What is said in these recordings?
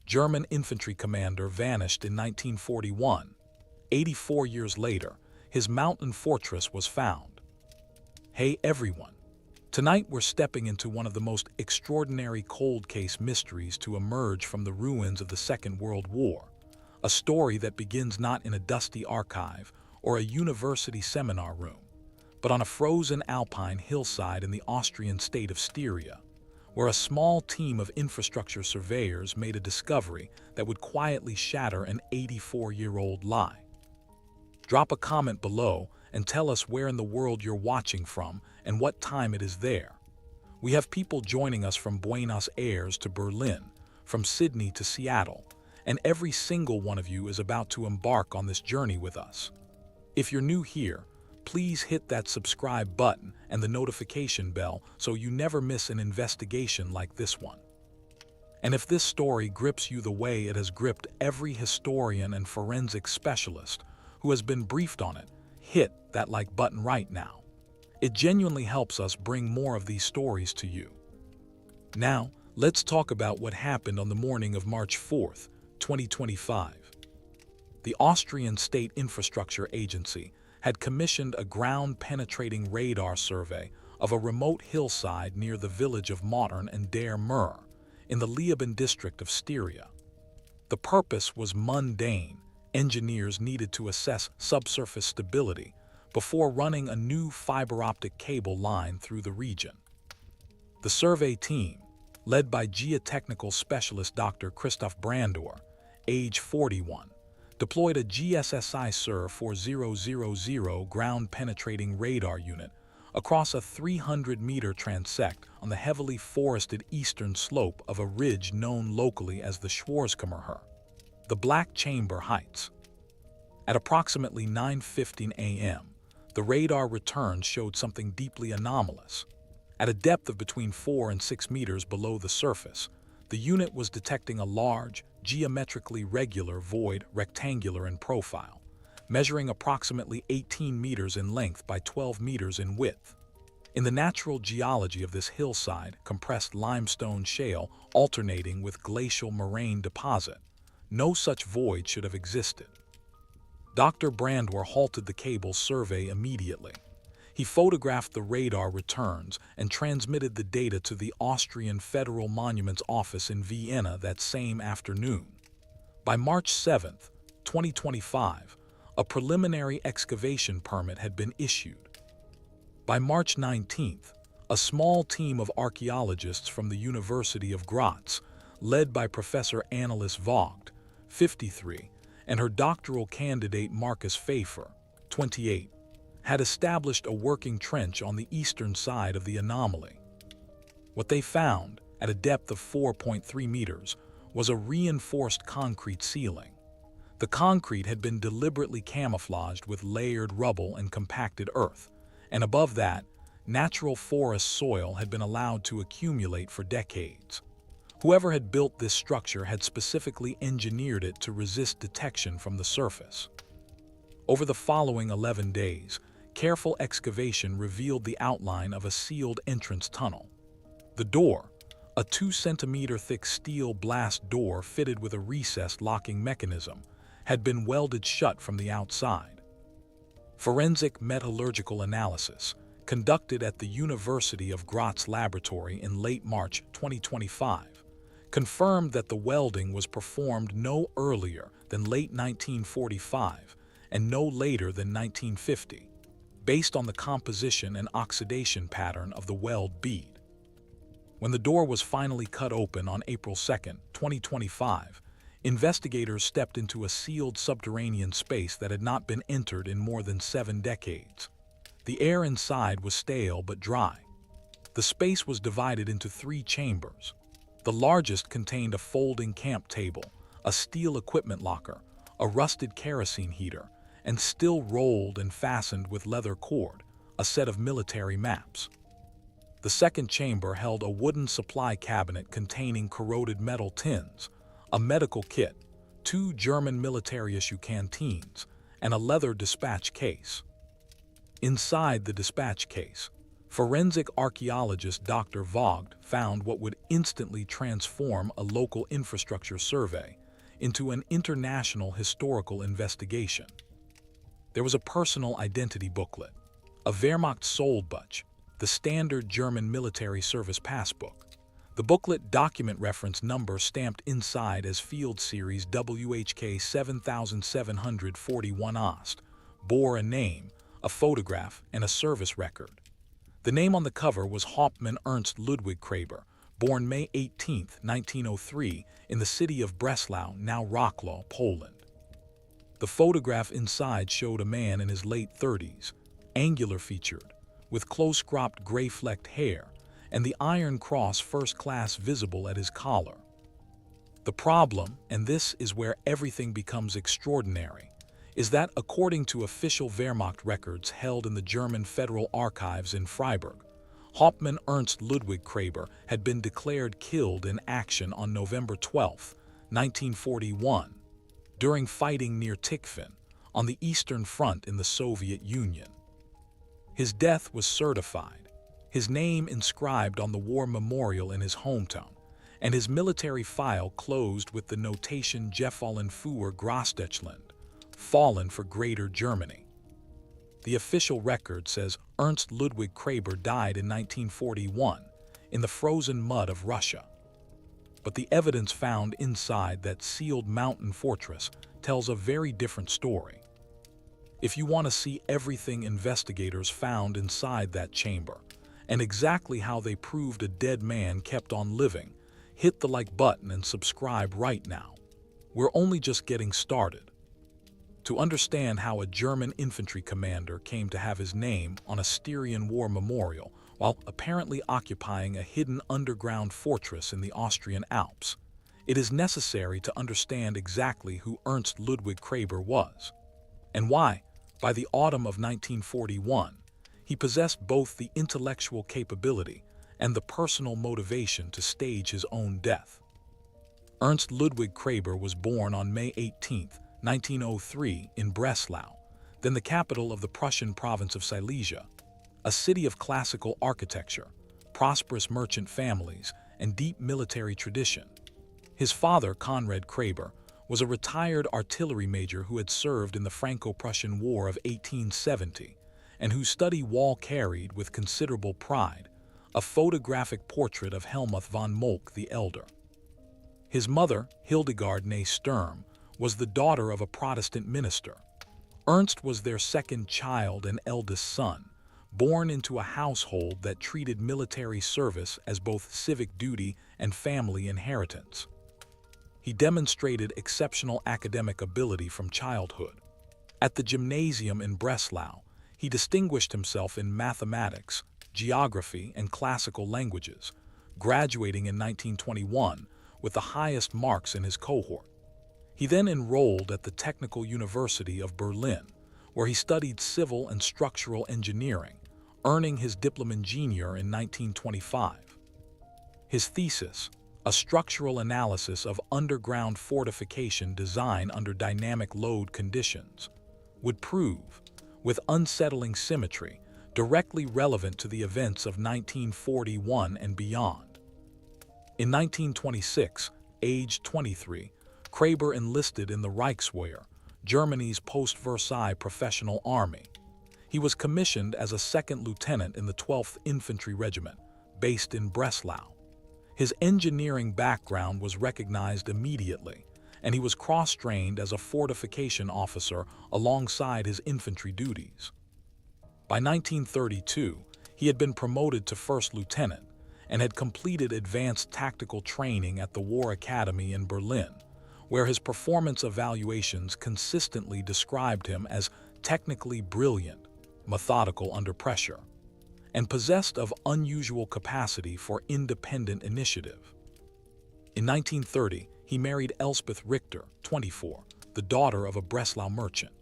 German infantry commander, vanished in 1941. 84 years later, his mountain fortress was found. Hey everyone! Tonight we're stepping into one of the most extraordinary cold case mysteries to emerge from the ruins of the Second World War. A story that begins not in a dusty archive or a university seminar room, but on a frozen alpine hillside in the Austrian state of Styria, where a small team of infrastructure surveyors made a discovery that would quietly shatter an 84-year-old lie. Drop a comment below and tell us where in the world you're watching from and what time it is there. We have people joining us from Buenos Aires to Berlin, from Sydney to Seattle, and every single one of you is about to embark on this journey with us. If you're new here, please hit that subscribe button and the notification bell so you never miss an investigation like this one. And if this story grips you the way it has gripped every historian and forensic specialist who has been briefed on it, hit that like button right now. It genuinely helps us bring more of these stories to you. Now, let's talk about what happened on the morning of March 4th, 2025. The Austrian State Infrastructure Agency had commissioned a ground-penetrating radar survey of a remote hillside near the village of Mautern and Der Mur, in the Leoben district of Styria. The purpose was mundane. Engineers needed to assess subsurface stability before running a new fiber-optic cable line through the region. The survey team, led by geotechnical specialist Dr. Christoph Brandor, age 41, deployed a GSSI SIR 4000 ground-penetrating radar unit across a 300-meter transect on the heavily forested eastern slope of a ridge known locally as the Schwarzkammerhöhe, the Black Chamber Heights. At approximately 9:15 a.m., the radar returns showed something deeply anomalous. At a depth of between 4 and 6 meters below the surface, the unit was detecting a large, geometrically regular void, rectangular in profile, measuring approximately 18 meters in length by 12 meters in width. In the natural geology of this hillside, compressed limestone shale alternating with glacial moraine deposit, no such void should have existed. Dr. Brandor halted the cable survey immediately. He photographed the radar returns and transmitted the data to the Austrian Federal Monuments Office in Vienna that same afternoon. By March 7, 2025, a preliminary excavation permit had been issued. By March 19, a small team of archaeologists from the University of Graz, led by Professor Annelies Vogt, 53, and her doctoral candidate Marcus Pfeiffer, 28, had established a working trench on the eastern side of the anomaly. What they found, at a depth of 4.3 meters, was a reinforced concrete ceiling. The concrete had been deliberately camouflaged with layered rubble and compacted earth, and above that, natural forest soil had been allowed to accumulate for decades. Whoever had built this structure had specifically engineered it to resist detection from the surface. Over the following 11 days, careful excavation revealed the outline of a sealed entrance tunnel. The door, a 2-centimeter thick steel blast door fitted with a recessed locking mechanism, had been welded shut from the outside. Forensic metallurgical analysis, conducted at the University of Graz laboratory in late March 2025, confirmed that the welding was performed no earlier than late 1945 and no later than 1950, based on the composition and oxidation pattern of the weld bead. When the door was finally cut open on April 2, 2025, investigators stepped into a sealed subterranean space that had not been entered in more than 7 decades. The air inside was stale but dry. The space was divided into 3 chambers. The largest contained a folding camp table, a steel equipment locker, a rusted kerosene heater, and still rolled and fastened with leather cord, a set of military maps. The second chamber held a wooden supply cabinet containing corroded metal tins, a medical kit, 2 German military-issue canteens, and a leather dispatch case. Inside the dispatch case, Forensic archaeologist Dr. Vogt found what would instantly transform a local infrastructure survey into an international historical investigation. There was a personal identity booklet, a Wehrmacht Soldbuch, the standard German military service passbook. The booklet document reference number stamped inside as Field Series WHK 7741 Ost bore a name, a photograph, and a service record. The name on the cover was Hauptmann Ernst Ludwig Kraber, born May 18, 1903, in the city of Breslau, now Wrocław, Poland. The photograph inside showed a man in his late 30s, angular-featured, with close-cropped gray-flecked hair, and the Iron Cross First Class visible at his collar. The problem, and this is where everything becomes extraordinary, is that according to official Wehrmacht records held in the German Federal Archives in Freiburg, Hauptmann Ernst Ludwig Kraber had been declared killed in action on November 12, 1941, during fighting near Tikhvin, on the Eastern Front in the Soviet Union. His death was certified, his name inscribed on the war memorial in his hometown, and his military file closed with the notation Gefallen für Großdeutschland, fallen for Greater Germany. The official record says Ernst Ludwig Kraber died in 1941 in the frozen mud of Russia. But the evidence found inside that sealed mountain fortress tells a very different story. If you want to see everything investigators found inside that chamber, and exactly how they proved a dead man kept on living, hit the like button and subscribe right now. We're only just getting started. To understand how a German infantry commander came to have his name on a Styrian war memorial while apparently occupying a hidden underground fortress in the Austrian Alps, it is necessary to understand exactly who Ernst Ludwig Kraber was, and why, by the autumn of 1941, he possessed both the intellectual capability and the personal motivation to stage his own death. Ernst Ludwig Kraber was born on May 18, 1903, in Breslau, then the capital of the Prussian province of Silesia, a city of classical architecture, prosperous merchant families, and deep military tradition. His father, Conrad Kraber, was a retired artillery major who had served in the Franco-Prussian War of 1870 and whose study wall carried with considerable pride a photographic portrait of Helmuth von Moltke the Elder. His mother, Hildegard née Sturm, was the daughter of a Protestant minister. Ernst was their second child and eldest son, born into a household that treated military service as both civic duty and family inheritance. He demonstrated exceptional academic ability from childhood. At the gymnasium in Breslau, he distinguished himself in mathematics, geography, and classical languages, graduating in 1921 with the highest marks in his cohort. He then enrolled at the Technical University of Berlin, where he studied civil and structural engineering, earning his Diplom Ingenieur in 1925. His thesis, a structural analysis of underground fortification design under dynamic load conditions, would prove, with unsettling symmetry, directly relevant to the events of 1941 and beyond. In 1926, aged 23, Kraber enlisted in the Reichswehr, Germany's post-Versailles professional army. He was commissioned as a second lieutenant in the 12th Infantry Regiment, based in Breslau. His engineering background was recognized immediately, and he was cross-trained as a fortification officer alongside his infantry duties. By 1932, he had been promoted to first lieutenant and had completed advanced tactical training at the War Academy in Berlin, where his performance evaluations consistently described him as technically brilliant, methodical under pressure, and possessed of unusual capacity for independent initiative. In 1930, he married Elspeth Richter, 24, the daughter of a Breslau merchant.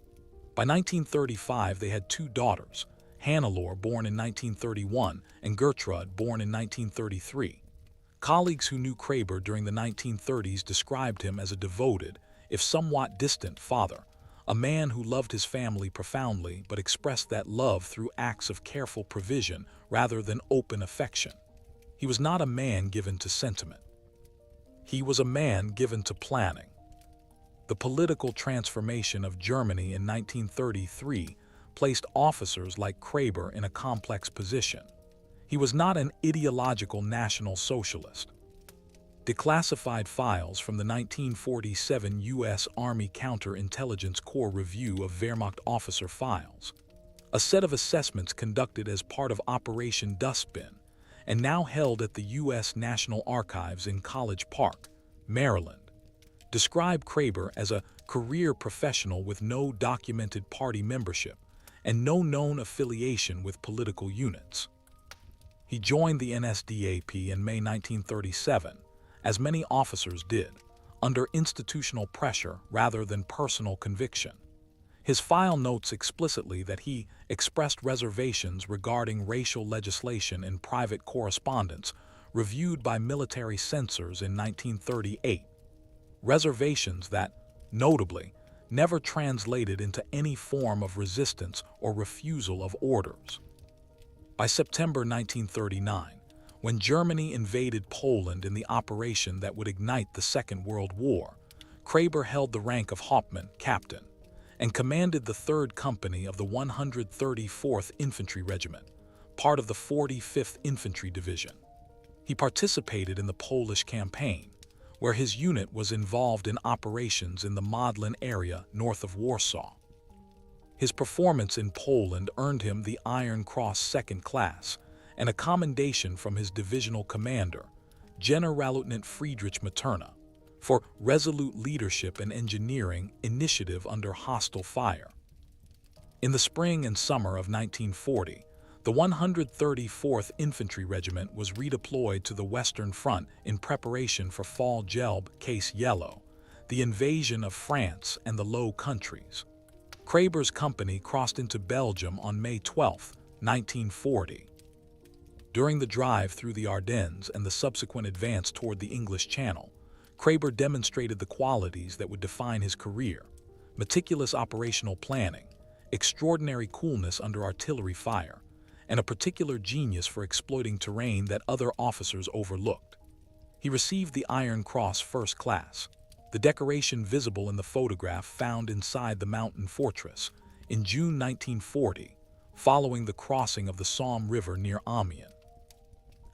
By 1935, they had two daughters, Hannelore, born in 1931, and Gertrude, born in 1933. Colleagues who knew Kraber during the 1930s described him as a devoted, if somewhat distant, father, a man who loved his family profoundly but expressed that love through acts of careful provision rather than open affection. He was not a man given to sentiment. He was a man given to planning. The political transformation of Germany in 1933 placed officers like Kraber in a complex position. He was not an ideological National Socialist. Declassified files from the 1947 U.S. Army Counterintelligence Corps Review of Wehrmacht Officer Files, a set of assessments conducted as part of Operation Dustbin and now held at the U.S. National Archives in College Park, Maryland, describe Kraber as a career professional with no documented party membership and no known affiliation with political units. He joined the NSDAP in May 1937, as many officers did, under institutional pressure rather than personal conviction. His file notes explicitly that he expressed reservations regarding racial legislation in private correspondence reviewed by military censors in 1938. Reservations that, notably, never translated into any form of resistance or refusal of orders. By September 1939, when Germany invaded Poland in the operation that would ignite the Second World War, Kraber held the rank of Hauptmann, captain, and commanded the 3rd Company of the 134th Infantry Regiment, part of the 45th Infantry Division. He participated in the Polish campaign, where his unit was involved in operations in the Modlin area north of Warsaw. His performance in Poland earned him the Iron Cross Second Class and a commendation from his divisional commander, Generalleutnant Friedrich Materna, for resolute leadership and engineering initiative under hostile fire. In the spring and summer of 1940, the 134th Infantry Regiment was redeployed to the Western Front in preparation for Fall Gelb, Case Yellow, the invasion of France and the Low Countries. Kraber's company crossed into Belgium on May 12, 1940. During the drive through the Ardennes and the subsequent advance toward the English Channel, Kraber demonstrated the qualities that would define his career: meticulous operational planning, extraordinary coolness under artillery fire, and a particular genius for exploiting terrain that other officers overlooked. He received the Iron Cross First Class, the decoration visible in the photograph found inside the mountain fortress, in June 1940, following the crossing of the Somme River near Amiens.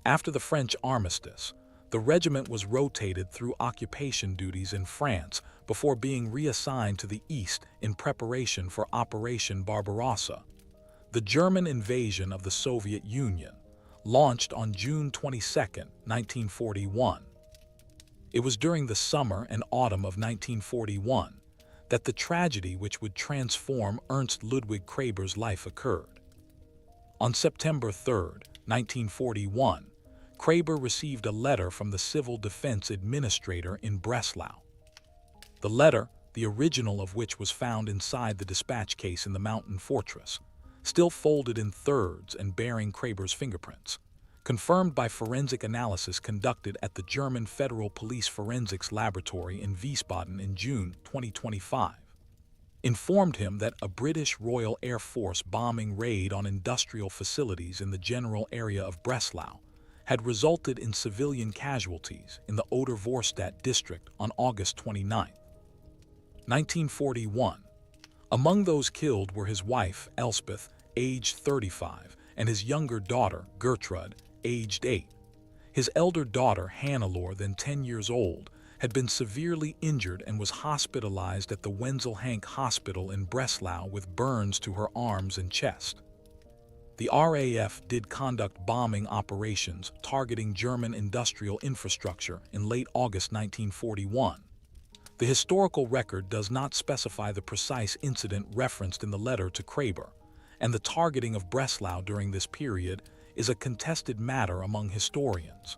After the French armistice, the regiment was rotated through occupation duties in France before being reassigned to the east in preparation for Operation Barbarossa, the German invasion of the Soviet Union, launched on June 22, 1941. It was during the summer and autumn of 1941 that the tragedy which would transform Ernst Ludwig Kraber's life occurred. On September 3, 1941, Kraber received a letter from the Civil Defense Administrator in Breslau. The letter, the original of which was found inside the dispatch case in the mountain fortress, still folded in thirds and bearing Kraber's fingerprints, confirmed by forensic analysis conducted at the German Federal Police Forensics Laboratory in Wiesbaden in June 2025, informed him that a British Royal Air Force bombing raid on industrial facilities in the general area of Breslau had resulted in civilian casualties in the Oder-Vorstadt district on August 29, 1941. Among those killed were his wife, Elspeth, aged 35, and his younger daughter, Gertrude, aged 8. His elder daughter, Hannelore, then 10 years old, had been severely injured and was hospitalized at the Wenzel Hank Hospital in Breslau with burns to her arms and chest. The RAF did conduct bombing operations targeting German industrial infrastructure in late August 1941. The historical record does not specify the precise incident referenced in the letter to Kraber, and the targeting of Breslau during this period is a contested matter among historians.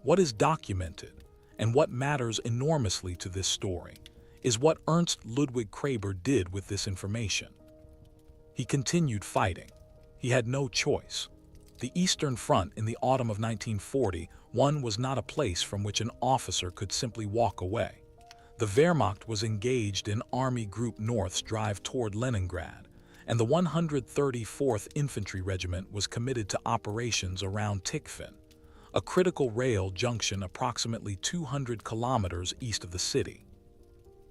What is documented, and what matters enormously to this story, is what Ernst Ludwig Kraber did with this information. He continued fighting. He had no choice. The Eastern Front in the autumn of 1941 was not a place from which an officer could simply walk away. The Wehrmacht was engaged in Army Group North's drive toward Leningrad, and the 134th Infantry Regiment was committed to operations around Tikhvin, a critical rail junction approximately 200 kilometers east of the city.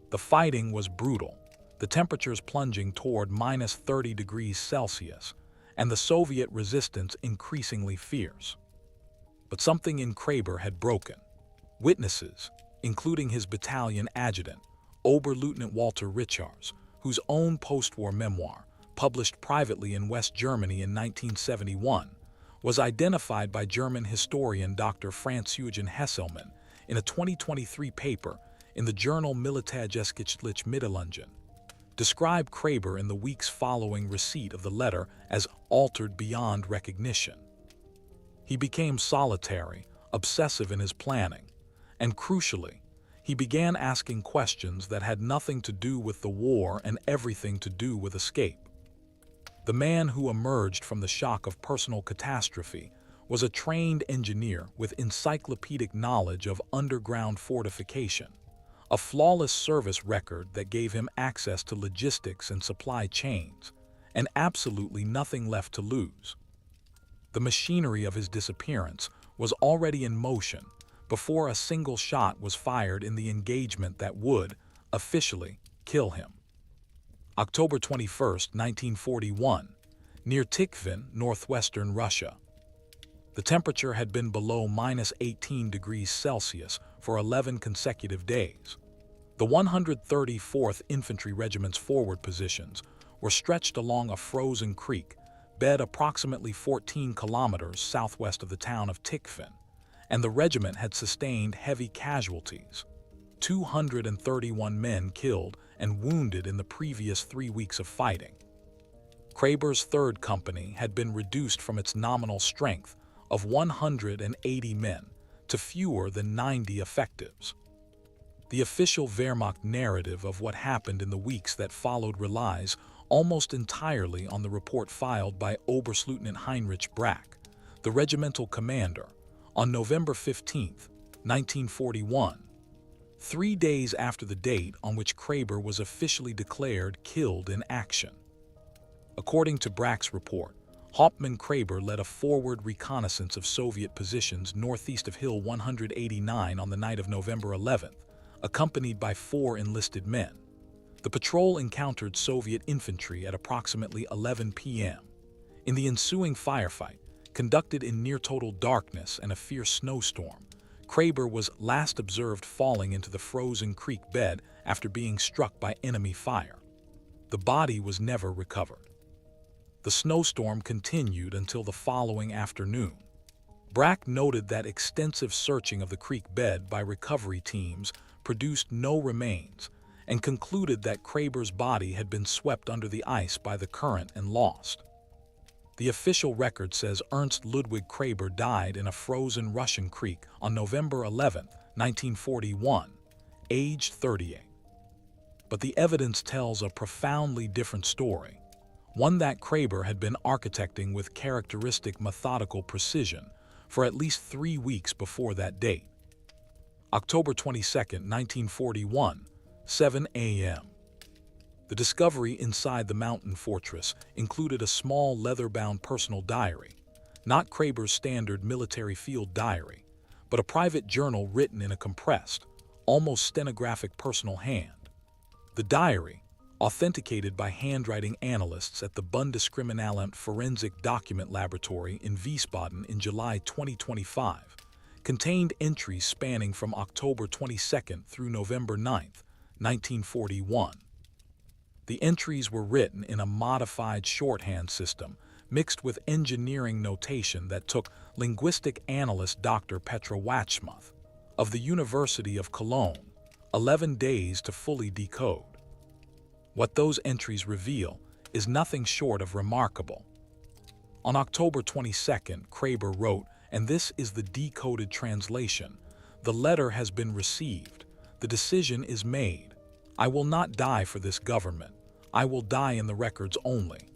The fighting was brutal, the temperatures plunging toward minus 30 degrees Celsius, and the Soviet resistance increasingly fierce. But something in Kraber had broken. Witnesses, including his battalion adjutant, Oberleutnant Walter Richards, whose own post-war memoir, published privately in West Germany in 1971, was identified by German historian Dr. Franz-Eugen Hesselmann in a 2023 paper in the journal Militärgeschichtliche Mitteilungen, described Kraber in the weeks following receipt of the letter as altered beyond recognition. He became solitary, obsessive in his planning, and crucially, he began asking questions that had nothing to do with the war and everything to do with escape. The man who emerged from the shock of personal catastrophe was a trained engineer with encyclopedic knowledge of underground fortification, a flawless service record that gave him access to logistics and supply chains, and absolutely nothing left to lose. The machinery of his disappearance was already in motion before a single shot was fired in the engagement that would, officially, kill him. October 21, 1941, near Tikhvin, northwestern Russia. The temperature had been below minus 18 degrees Celsius for 11 consecutive days. The 134th Infantry Regiment's forward positions were stretched along a frozen creek bed approximately 14 kilometers southwest of the town of Tikhvin, and the regiment had sustained heavy casualties. 231 men killed and wounded in the previous 3 weeks of fighting. Kraber's 3rd Company had been reduced from its nominal strength of 180 men to fewer than 90 effectives. The official Wehrmacht narrative of what happened in the weeks that followed relies almost entirely on the report filed by Oberstleutnant Heinrich Brack, the regimental commander, on November 15, 1941, 3 days after the date on which Kraber was officially declared killed in action. According to Brack's report, Hauptmann Kraber led a forward reconnaissance of Soviet positions northeast of Hill 189 on the night of November 11th, accompanied by 4 enlisted men. The patrol encountered Soviet infantry at approximately 11 p.m. In the ensuing firefight, conducted in near-total darkness and a fierce snowstorm, Kraber was last observed falling into the frozen creek bed after being struck by enemy fire. The body was never recovered. The snowstorm continued until the following afternoon. Brack noted that extensive searching of the creek bed by recovery teams produced no remains and concluded that Kraber's body had been swept under the ice by the current and lost. The official record says Ernst Ludwig Kraber died in a frozen Russian creek on November 11, 1941, aged 38. But the evidence tells a profoundly different story, one that Kraber had been architecting with characteristic methodical precision for at least 3 weeks before that date. October 22, 1941, 7 a.m. The discovery inside the mountain fortress included a small leather-bound personal diary, not Kraber's standard military field diary, but a private journal written in a compressed, almost stenographic personal hand. The diary, authenticated by handwriting analysts at the Bundeskriminalamt Forensic Document Laboratory in Wiesbaden in July 2025, contained entries spanning from October 22 through November 9, 1941. The entries were written in a modified shorthand system mixed with engineering notation that took linguistic analyst Dr. Petra Wachsmuth of the University of Cologne 11 days to fully decode. What those entries reveal is nothing short of remarkable. On October 22, Kraber wrote, and this is the decoded translation, "The letter has been received. The decision is made. I will not die for this government. I will die in the records only."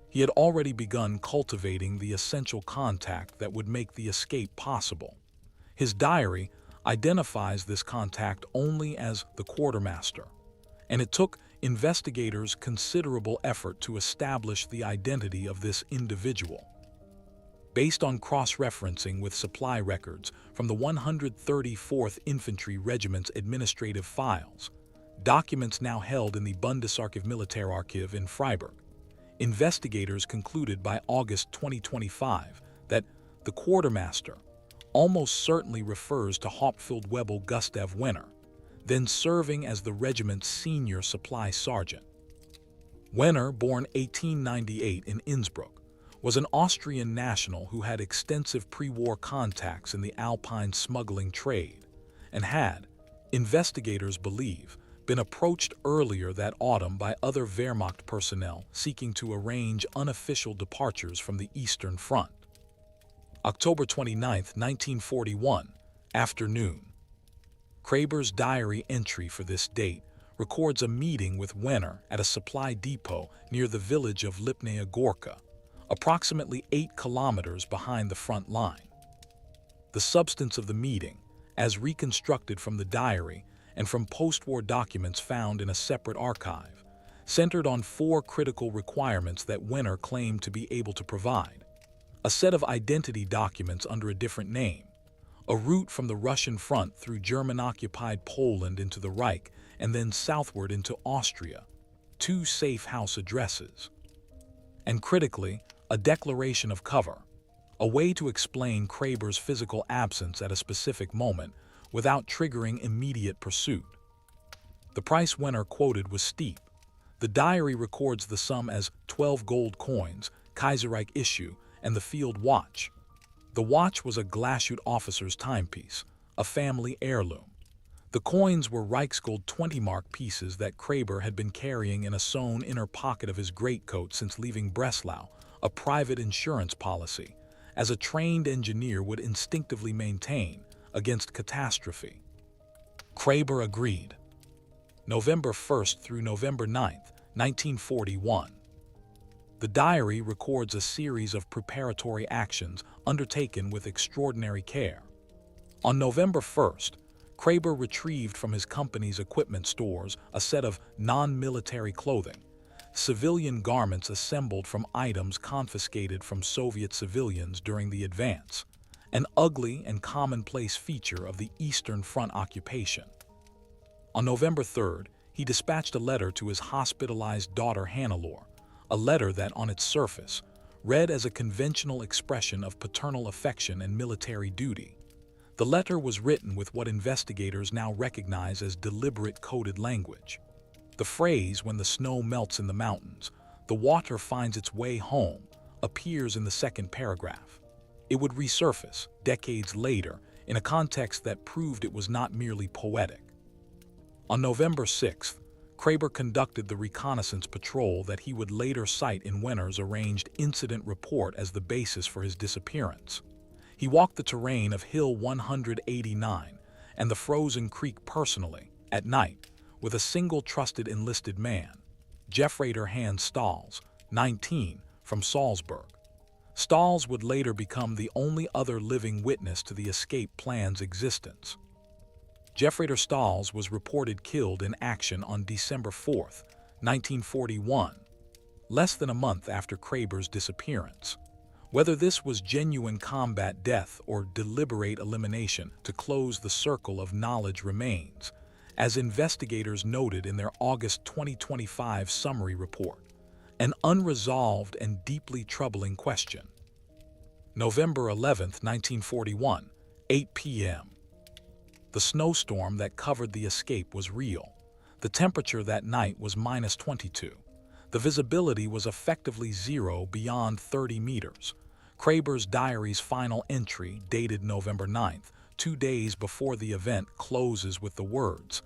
He had already begun cultivating the essential contact that would make the escape possible. His diary, identifies this contact only as the quartermaster, and it took investigators considerable effort to establish the identity of this individual. Based on cross-referencing with supply records from the 134th Infantry Regiment's administrative files, documents now held in the Bundesarchiv Militärarchiv in Freiburg, investigators concluded by August 2025 that the quartermaster almost certainly refers to Hauptfeldwebel Gustav Wenner, then serving as the regiment's senior supply sergeant. Wenner, born 1898 in Innsbruck, was an Austrian national who had extensive pre-war contacts in the Alpine smuggling trade and had, investigators believe, been approached earlier that autumn by other Wehrmacht personnel seeking to arrange unofficial departures from the Eastern Front. October 29, 1941, afternoon. Kraber's diary entry for this date records a meeting with Wenner at a supply depot near the village of Lipnaya Gorka, approximately 8 kilometers behind the front line. The substance of the meeting, as reconstructed from the diary and from post-war documents found in a separate archive, centered on 4 critical requirements that Wenner claimed to be able to provide: a set of identity documents under a different name, a route from the Russian front through German-occupied Poland into the Reich and then southward into Austria, 2 safe house addresses, and critically, a declaration of cover, a way to explain Kraber's physical absence at a specific moment without triggering immediate pursuit. The price Wenner quoted was steep. The diary records the sum as 12 gold coins, Kaiserreich issue, and the field watch. The watch was a Glashütte officer's timepiece, a family heirloom. The coins were Reichsgold 20-mark pieces that Kraber had been carrying in a sewn inner pocket of his greatcoat since leaving Breslau, a private insurance policy, as a trained engineer would instinctively maintain against catastrophe. Kraber agreed. November 1st through November 9th, 1941. The diary records a series of preparatory actions undertaken with extraordinary care. On November 1st, Kraber retrieved from his company's equipment stores a set of non-military clothing, civilian garments assembled from items confiscated from Soviet civilians during the advance, an ugly and commonplace feature of the Eastern Front occupation. On November 3rd, he dispatched a letter to his hospitalized daughter Hannelore, a letter that, on its surface, read as a conventional expression of paternal affection and military duty. The letter was written with what investigators now recognize as deliberate coded language. The phrase, "when the snow melts in the mountains, the water finds its way home," appears in the second paragraph. It would resurface, decades later, in a context that proved it was not merely poetic. On November 6th, Kraber conducted the reconnaissance patrol that he would later cite in Wenner's arranged incident report as the basis for his disappearance. He walked the terrain of Hill 189 and the frozen creek personally, at night, with a single trusted enlisted man, Jeffrader Hans Stahls, 19, from Salzburg. Stahls would later become the only other living witness to the escape plan's existence. Jeffrader Stahls was reported killed in action on December 4, 1941, less than a month after Kraber's disappearance. Whether this was genuine combat death or deliberate elimination to close the circle of knowledge remains, as investigators noted in their August 2025 summary report, an unresolved and deeply troubling question. November 11, 1941, 8 p.m. The snowstorm that covered the escape was real. The temperature that night was -22. The visibility was effectively zero beyond 30 meters. Kraber's diary's final entry, dated November 9th, 2 days before the event, closes with the words,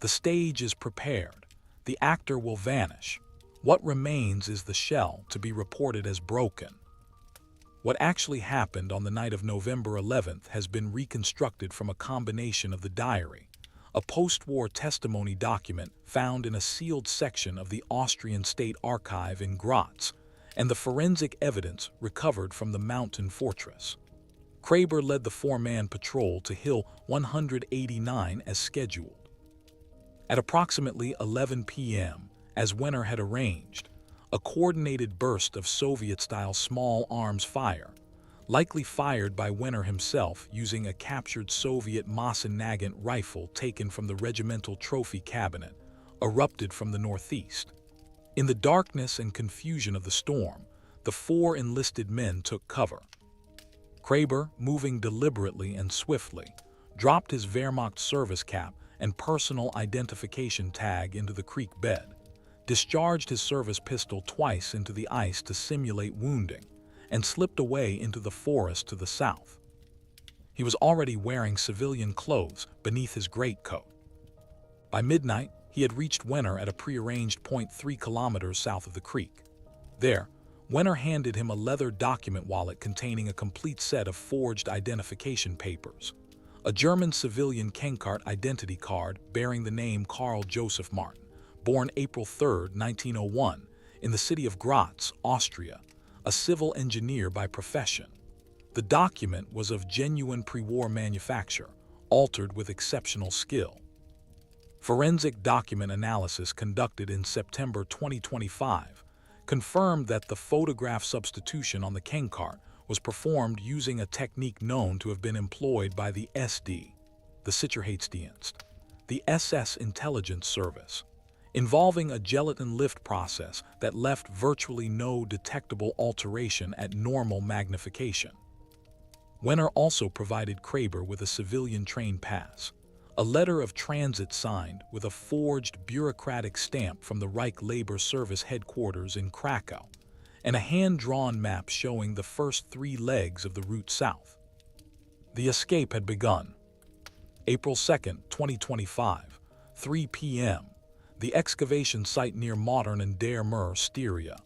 "The stage is prepared. The actor will vanish. What remains is the shell to be reported as broken." What actually happened on the night of November 11th has been reconstructed from a combination of the diary, a post-war testimony document found in a sealed section of the Austrian State Archive in Graz, and the forensic evidence recovered from the mountain fortress. Kraber led the four-man patrol to Hill 189 as scheduled. At approximately 11 p.m., as Wenner had arranged, a coordinated burst of Soviet-style small arms fire, likely fired by Wenner himself using a captured Soviet Mosin-Nagant rifle taken from the regimental trophy cabinet, erupted from the northeast. In the darkness and confusion of the storm, the four enlisted men took cover. Kraber, moving deliberately and swiftly, dropped his Wehrmacht service cap and personal identification tag into the creek bed, discharged his service pistol twice into the ice to simulate wounding, and slipped away into the forest to the south. He was already wearing civilian clothes beneath his greatcoat. By midnight, he had reached Wenner at a prearranged point 3 kilometers south of the creek. There, Wenner handed him a leather document wallet containing a complete set of forged identification papers, a German civilian Kenkart identity card bearing the name Karl Joseph Martin, born April 3, 1901, in the city of Graz, Austria, a civil engineer by profession. The document was of genuine pre-war manufacture, altered with exceptional skill. Forensic document analysis conducted in September 2025 confirmed that the photograph substitution on the Kenkart was performed using a technique known to have been employed by the SD, the Sicherheitsdienst, the SS intelligence service, involving a gelatin lift process that left virtually no detectable alteration at normal magnification. Wenner also provided Kraber with a civilian train pass, a letter of transit signed with a forged bureaucratic stamp from the Reich Labor Service headquarters in Krakow, and a hand-drawn map showing the first 3 legs of the route south. The escape had begun. April 2, 2025, 3 p.m., the excavation site near Modern and Der Mer, Styria.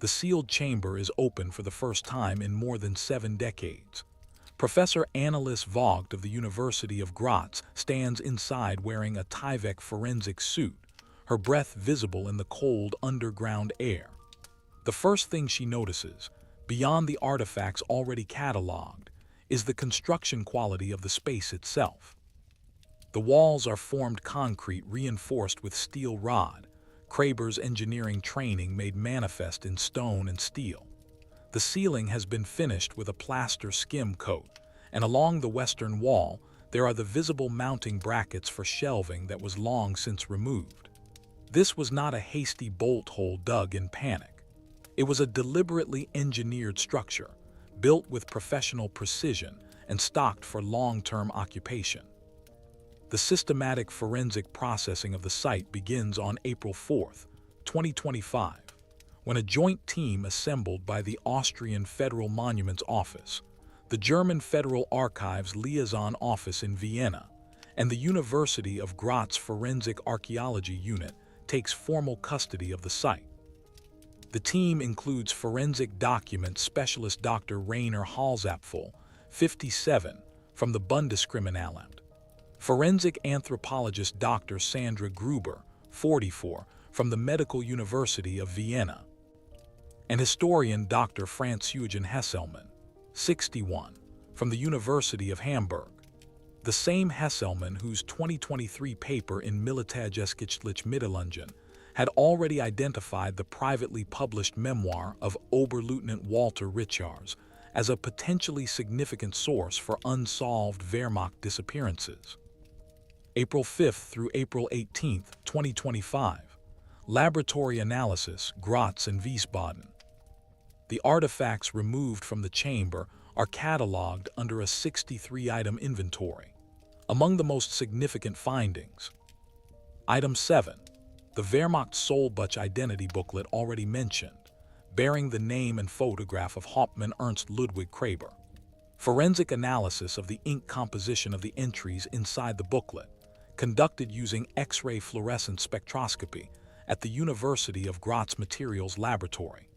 The sealed chamber is open for the first time in more than 7 decades. Professor Annelies Vogt of the University of Graz stands inside wearing a Tyvek forensic suit, her breath visible in the cold underground air. The first thing she notices, beyond the artifacts already catalogued, is the construction quality of the space itself. The walls are formed concrete reinforced with steel rod, Kraber's engineering training made manifest in stone and steel. The ceiling has been finished with a plaster skim coat, and along the western wall there are the visible mounting brackets for shelving that was long since removed. This was not a hasty bolt hole dug in panic. It was a deliberately engineered structure, built with professional precision and stocked for long-term occupation. The systematic forensic processing of the site begins on April 4, 2025, when a joint team assembled by the Austrian Federal Monuments Office, the German Federal Archives Liaison Office in Vienna, and the University of Graz Forensic Archaeology Unit takes formal custody of the site. The team includes forensic document specialist Dr. Rainer Halsapfel, 57, from the Bundeskriminalamt, forensic anthropologist Dr. Sandra Gruber, 44, from the Medical University of Vienna, and historian Dr. Franz-Eugen Hesselmann, 61, from the University of Hamburg. The same Hesselmann whose 2023 paper in Militärgeschichtliche Mitteilungen had already identified the privately published memoir of Oberleutnant Walter Richards as a potentially significant source for unsolved Wehrmacht disappearances. April 5 through April 18, 2025. Laboratory analysis, Graz and Wiesbaden. The artifacts removed from the chamber are catalogued under a 63-item inventory. Among the most significant findings: Item 7, the Wehrmacht Sollbuch identity booklet already mentioned, bearing the name and photograph of Hauptmann Ernst Ludwig Kraber. Forensic analysis of the ink composition of the entries inside the booklet, conducted using X-ray fluorescence spectroscopy at the University of Graz Materials Laboratory,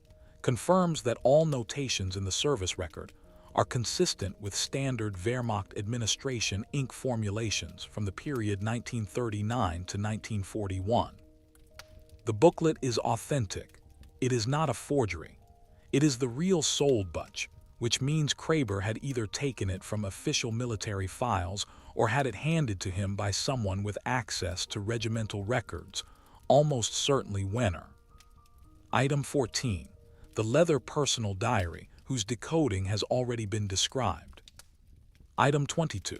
confirms that all notations in the service record are consistent with standard Wehrmacht administration ink formulations from the period 1939 to 1941. The booklet is authentic. It is not a forgery. It is the real Sollbuch, which means Kraber had either taken it from official military files or had it handed to him by someone with access to regimental records, almost certainly Wenner. Item 14. The leather personal diary, whose decoding has already been described. Item 22.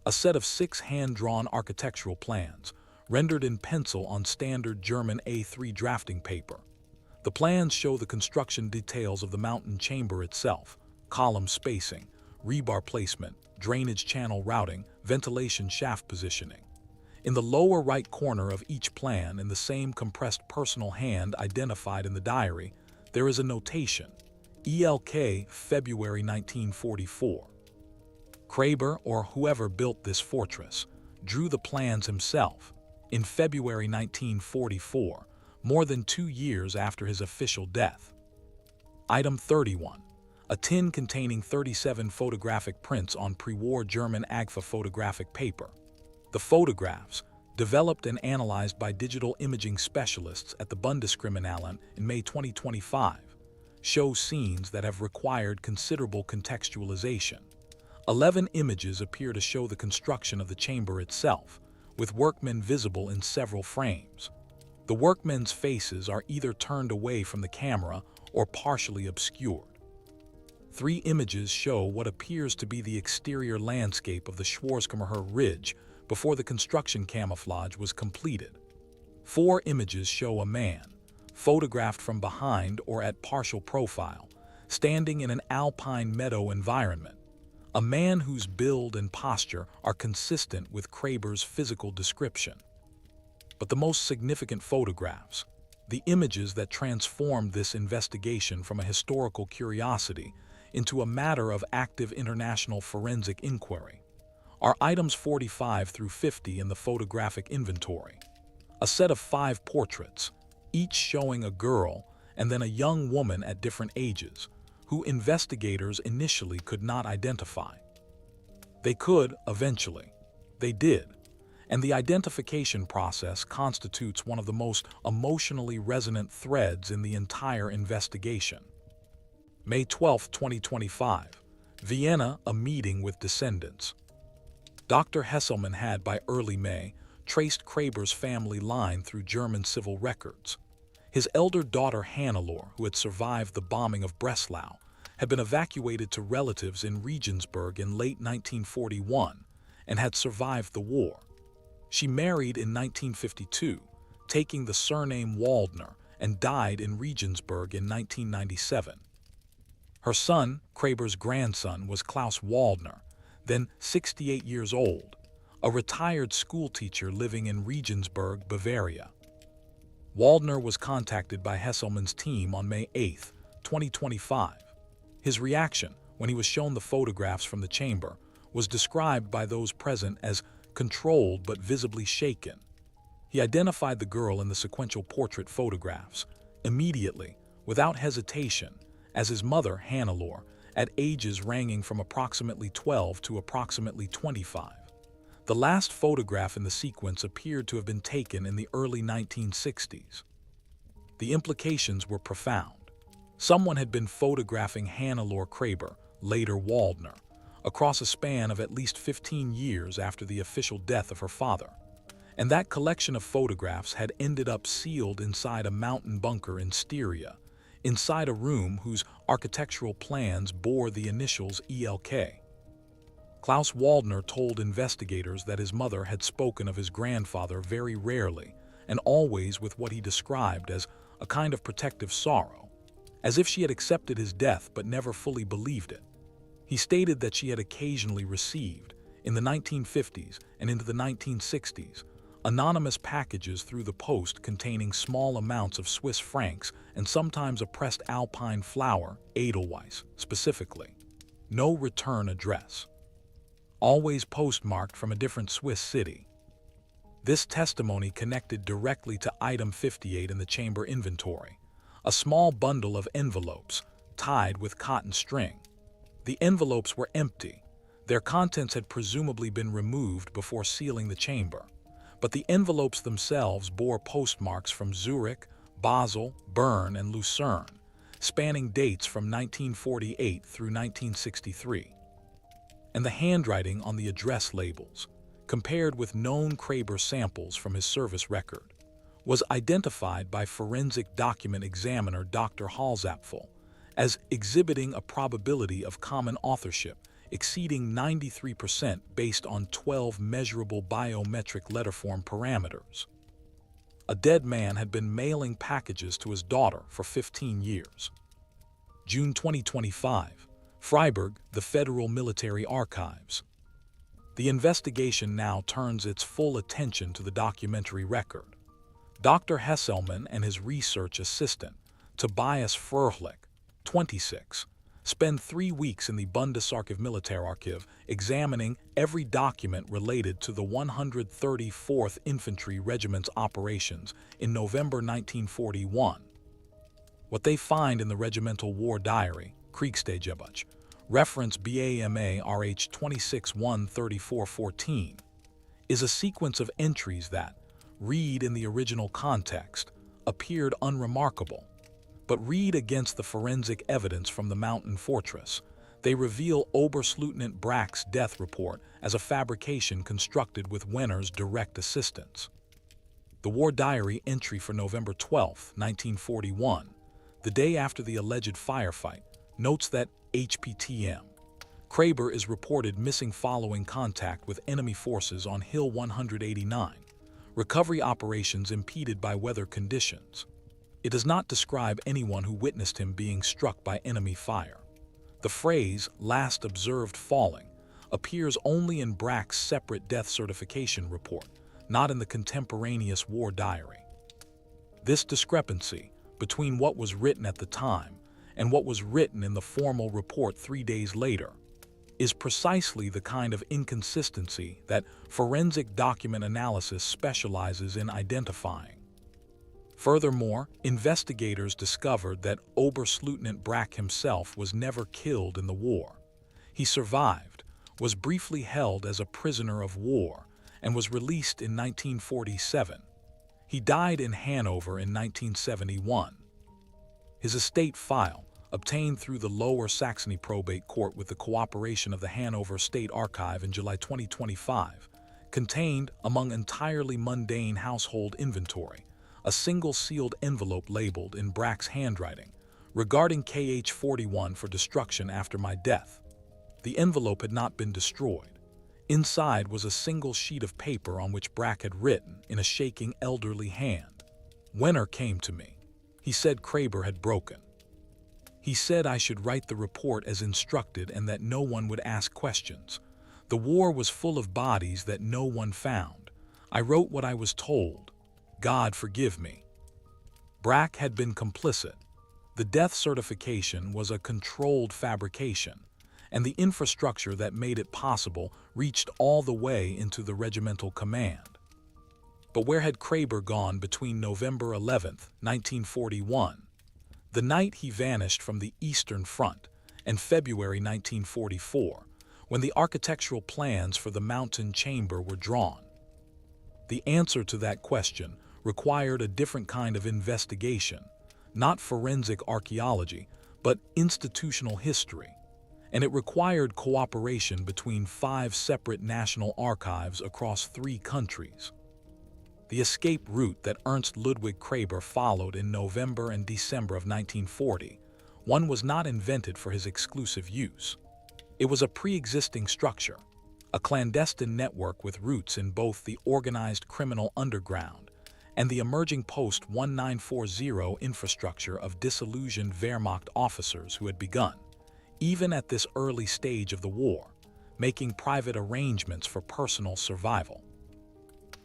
A set of 6 hand-drawn architectural plans, rendered in pencil on standard German A3 drafting paper. The plans show the construction details of the mountain chamber itself: column spacing, rebar placement, drainage channel routing, ventilation shaft positioning. In the lower right corner of each plan, in the same compressed personal hand identified in the diary, there is a notation: ELK, February 1944. Kraber, or whoever built this fortress, drew the plans himself in February 1944, more than 2 years after his official death. Item 31. A tin containing 37 photographic prints on pre-war German AGFA photographic paper. The photographs, developed and analyzed by digital imaging specialists at the Bundeskriminalamt in May 2025, show scenes that have required considerable contextualization. 11 images appear to show the construction of the chamber itself, with workmen visible in several frames. The workmen's faces are either turned away from the camera or partially obscured. 3 images show what appears to be the exterior landscape of the Schwarzkammerher Ridge before the construction camouflage was completed. 4 images show a man, photographed from behind or at partial profile, standing in an alpine meadow environment. A man whose build and posture are consistent with Kraber's physical description. But the most significant photographs, the images that transformed this investigation from a historical curiosity into a matter of active international forensic inquiry, are items 45 through 50 in the photographic inventory. A set of 5 portraits, each showing a girl and then a young woman at different ages, who investigators initially could not identify. They could, eventually. They did. And the identification process constitutes one of the most emotionally resonant threads in the entire investigation. May 12, 2025. Vienna, a meeting with descendants. Dr. Hesselmann had, by early May, traced Kraber's family line through German civil records. His elder daughter Hannelore, who had survived the bombing of Breslau, had been evacuated to relatives in Regensburg in late 1941 and had survived the war. She married in 1952, taking the surname Waldner, and died in Regensburg in 1997. Her son, Kraber's grandson, was Klaus Waldner, then 68 years old, a retired schoolteacher living in Regensburg, Bavaria. Waldner was contacted by Hesselmann's team on May 8, 2025. His reaction, when he was shown the photographs from the chamber, was described by those present as controlled but visibly shaken. He identified the girl in the sequential portrait photographs, immediately, without hesitation, as his mother, Hannelore, at ages ranging from approximately 12 to approximately 25. The last photograph in the sequence appeared to have been taken in the early 1960s. The implications were profound. Someone had been photographing Hannelore Kraber, later Waldner, across a span of at least 15 years after the official death of her father. And that collection of photographs had ended up sealed inside a mountain bunker in Styria, inside a room whose architectural plans bore the initials ELK. Klaus Waldner told investigators that his mother had spoken of his grandfather very rarely and always with what he described as a kind of protective sorrow, as if she had accepted his death but never fully believed it. He stated that she had occasionally received, in the 1950s and into the 1960s, anonymous packages through the post containing small amounts of Swiss francs and sometimes a pressed alpine flower, Edelweiss, specifically. No return address. Always postmarked from a different Swiss city. This testimony connected directly to item 58 in the chamber inventory, a small bundle of envelopes tied with cotton string. The envelopes were empty. Their contents had presumably been removed before sealing the chamber, but the envelopes themselves bore postmarks from Zurich, Basel, Bern, and Lucerne, spanning dates from 1948 through 1963. And the handwriting on the address labels, compared with known Kraber samples from his service record, was identified by forensic document examiner Dr. Halsapfel as exhibiting a probability of common authorship exceeding 93% based on 12 measurable biometric letterform parameters. A dead man had been mailing packages to his daughter for 15 years. June 2025, Freiburg, the Federal Military Archives. The investigation now turns its full attention to the documentary record. Dr. Hesselmann and his research assistant, Tobias Fröhlich, 26, spend 3 weeks in the Bundesarchiv Militärarchiv examining every document related to the 134th Infantry Regiment's operations in November 1941. What they find in the regimental war diary, Kriegstagebuch, reference BAMA RH 26-1-3414, is a sequence of entries that, read in the original context, appeared unremarkable. But read against the forensic evidence from the mountain fortress. They reveal Oberstleutnant Brack's death report as a fabrication constructed with Wenner's direct assistance. The war diary entry for November 12, 1941, the day after the alleged firefight, notes that HPTM. Kraber is reported missing following contact with enemy forces on Hill 189. Recovery operations impeded by weather conditions. It does not describe anyone who witnessed him being struck by enemy fire. The phrase, last observed falling, appears only in Brack's separate death certification report, not in the contemporaneous war diary. This discrepancy between what was written at the time and what was written in the formal report 3 days later is precisely the kind of inconsistency that forensic document analysis specializes in identifying. Furthermore, investigators discovered that Oberstleutnant Brack himself was never killed in the war. He survived, was briefly held as a prisoner of war, and was released in 1947. He died in Hanover in 1971. His estate file, obtained through the Lower Saxony Probate Court with the cooperation of the Hanover State Archive in July 2025, contained, among entirely mundane household inventory, a single sealed envelope labeled in Brack's handwriting, regarding KH-41 for destruction after my death. The envelope had not been destroyed. Inside was a single sheet of paper on which Brack had written in a shaking elderly hand. Wenner came to me. He said Kraber had broken. He said I should write the report as instructed and that no one would ask questions. The war was full of bodies that no one found. I wrote what I was told. God forgive me. Brack had been complicit. The death certification was a controlled fabrication, and the infrastructure that made it possible reached all the way into the regimental command. But where had Kraber gone between November 11, 1941, the night he vanished from the Eastern Front, and February 1944, when the architectural plans for the mountain chamber were drawn? The answer to that question required a different kind of investigation, not forensic archaeology, but institutional history, and it required cooperation between 5 separate national archives across 3 countries. The escape route that Ernst Ludwig Kraber followed in November and December of 1940, one was not invented for his exclusive use. It was a pre-existing structure, a clandestine network with roots in both the organized criminal underground and the emerging post-1940 infrastructure of disillusioned Wehrmacht officers who had begun, even at this early stage of the war, making private arrangements for personal survival.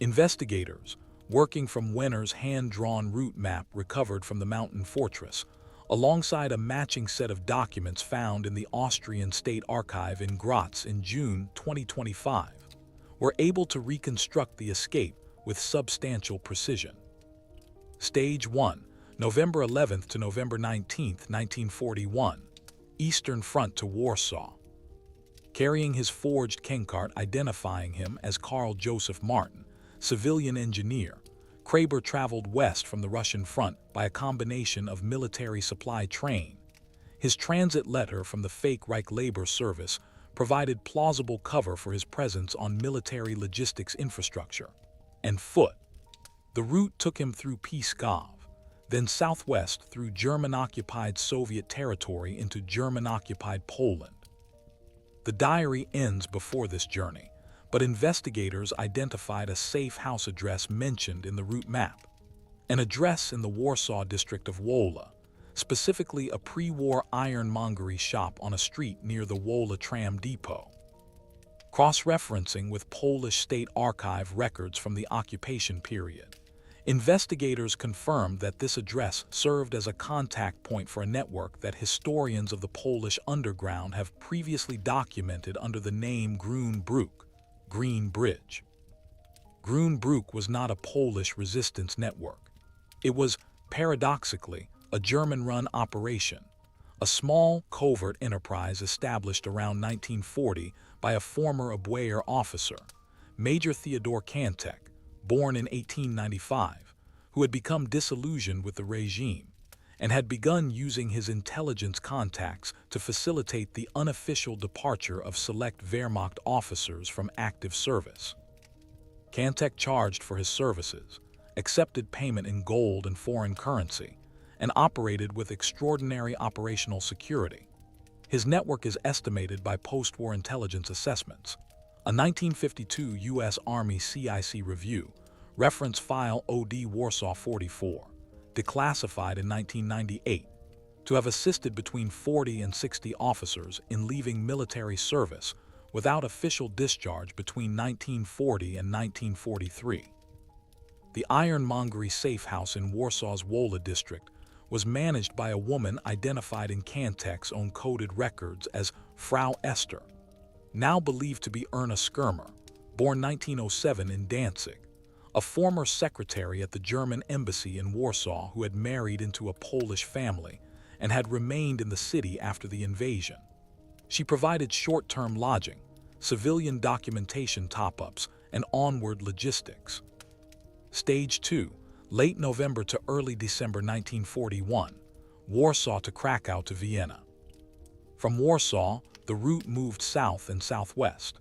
Investigators, working from Wenner's hand-drawn route map recovered from the mountain fortress, alongside a matching set of documents found in the Austrian State Archive in Graz in June 2025, were able to reconstruct the escape with substantial precision. Stage 1, November 11th to November 19th, 1941, Eastern Front to Warsaw. Carrying his forged Kenkart identifying him as Carl Joseph Martin, civilian engineer, Kraber traveled west from the Russian front by a combination of military supply train. His transit letter from the fake Reich Labor Service provided plausible cover for his presence on military logistics infrastructure. And foot. The route took him through Pskov, then southwest through German-occupied Soviet territory into German-occupied Poland. The diary ends before this journey, but investigators identified a safe house address mentioned in the route map, an address in the Warsaw district of Wola, specifically a pre-war ironmongery shop on a street near the Wola tram depot. Cross-referencing with Polish State Archive records from the occupation period, investigators confirmed that this address served as a contact point for a network that historians of the Polish underground have previously documented under the name Grün Brücke, Green Bridge. Grün Brücke was not a Polish resistance network. It was, paradoxically, a German-run operation, a small, covert enterprise established around 1940 by a former Abwehr officer, Major Theodor Kantek, born in 1895, who had become disillusioned with the regime and had begun using his intelligence contacts to facilitate the unofficial departure of select Wehrmacht officers from active service. Kantek charged for his services, accepted payment in gold and foreign currency, and operated with extraordinary operational security. His network is estimated by post-war intelligence assessments. A 1952 U.S. Army CIC review, reference file OD Warsaw 44, declassified in 1998, to have assisted between 40 and 60 officers in leaving military service without official discharge between 1940 and 1943. The ironmongery safe house in Warsaw's Wola district was managed by a woman identified in Kantek's own coded records as Frau Esther, now believed to be Erna Skirmer, born 1907 in Danzig, a former secretary at the German embassy in Warsaw who had married into a Polish family and had remained in the city after the invasion. She provided short-term lodging, civilian documentation top-ups, and onward logistics. Stage 2, late November to early December 1941, Warsaw to Krakow to Vienna. From Warsaw, the route moved south and southwest.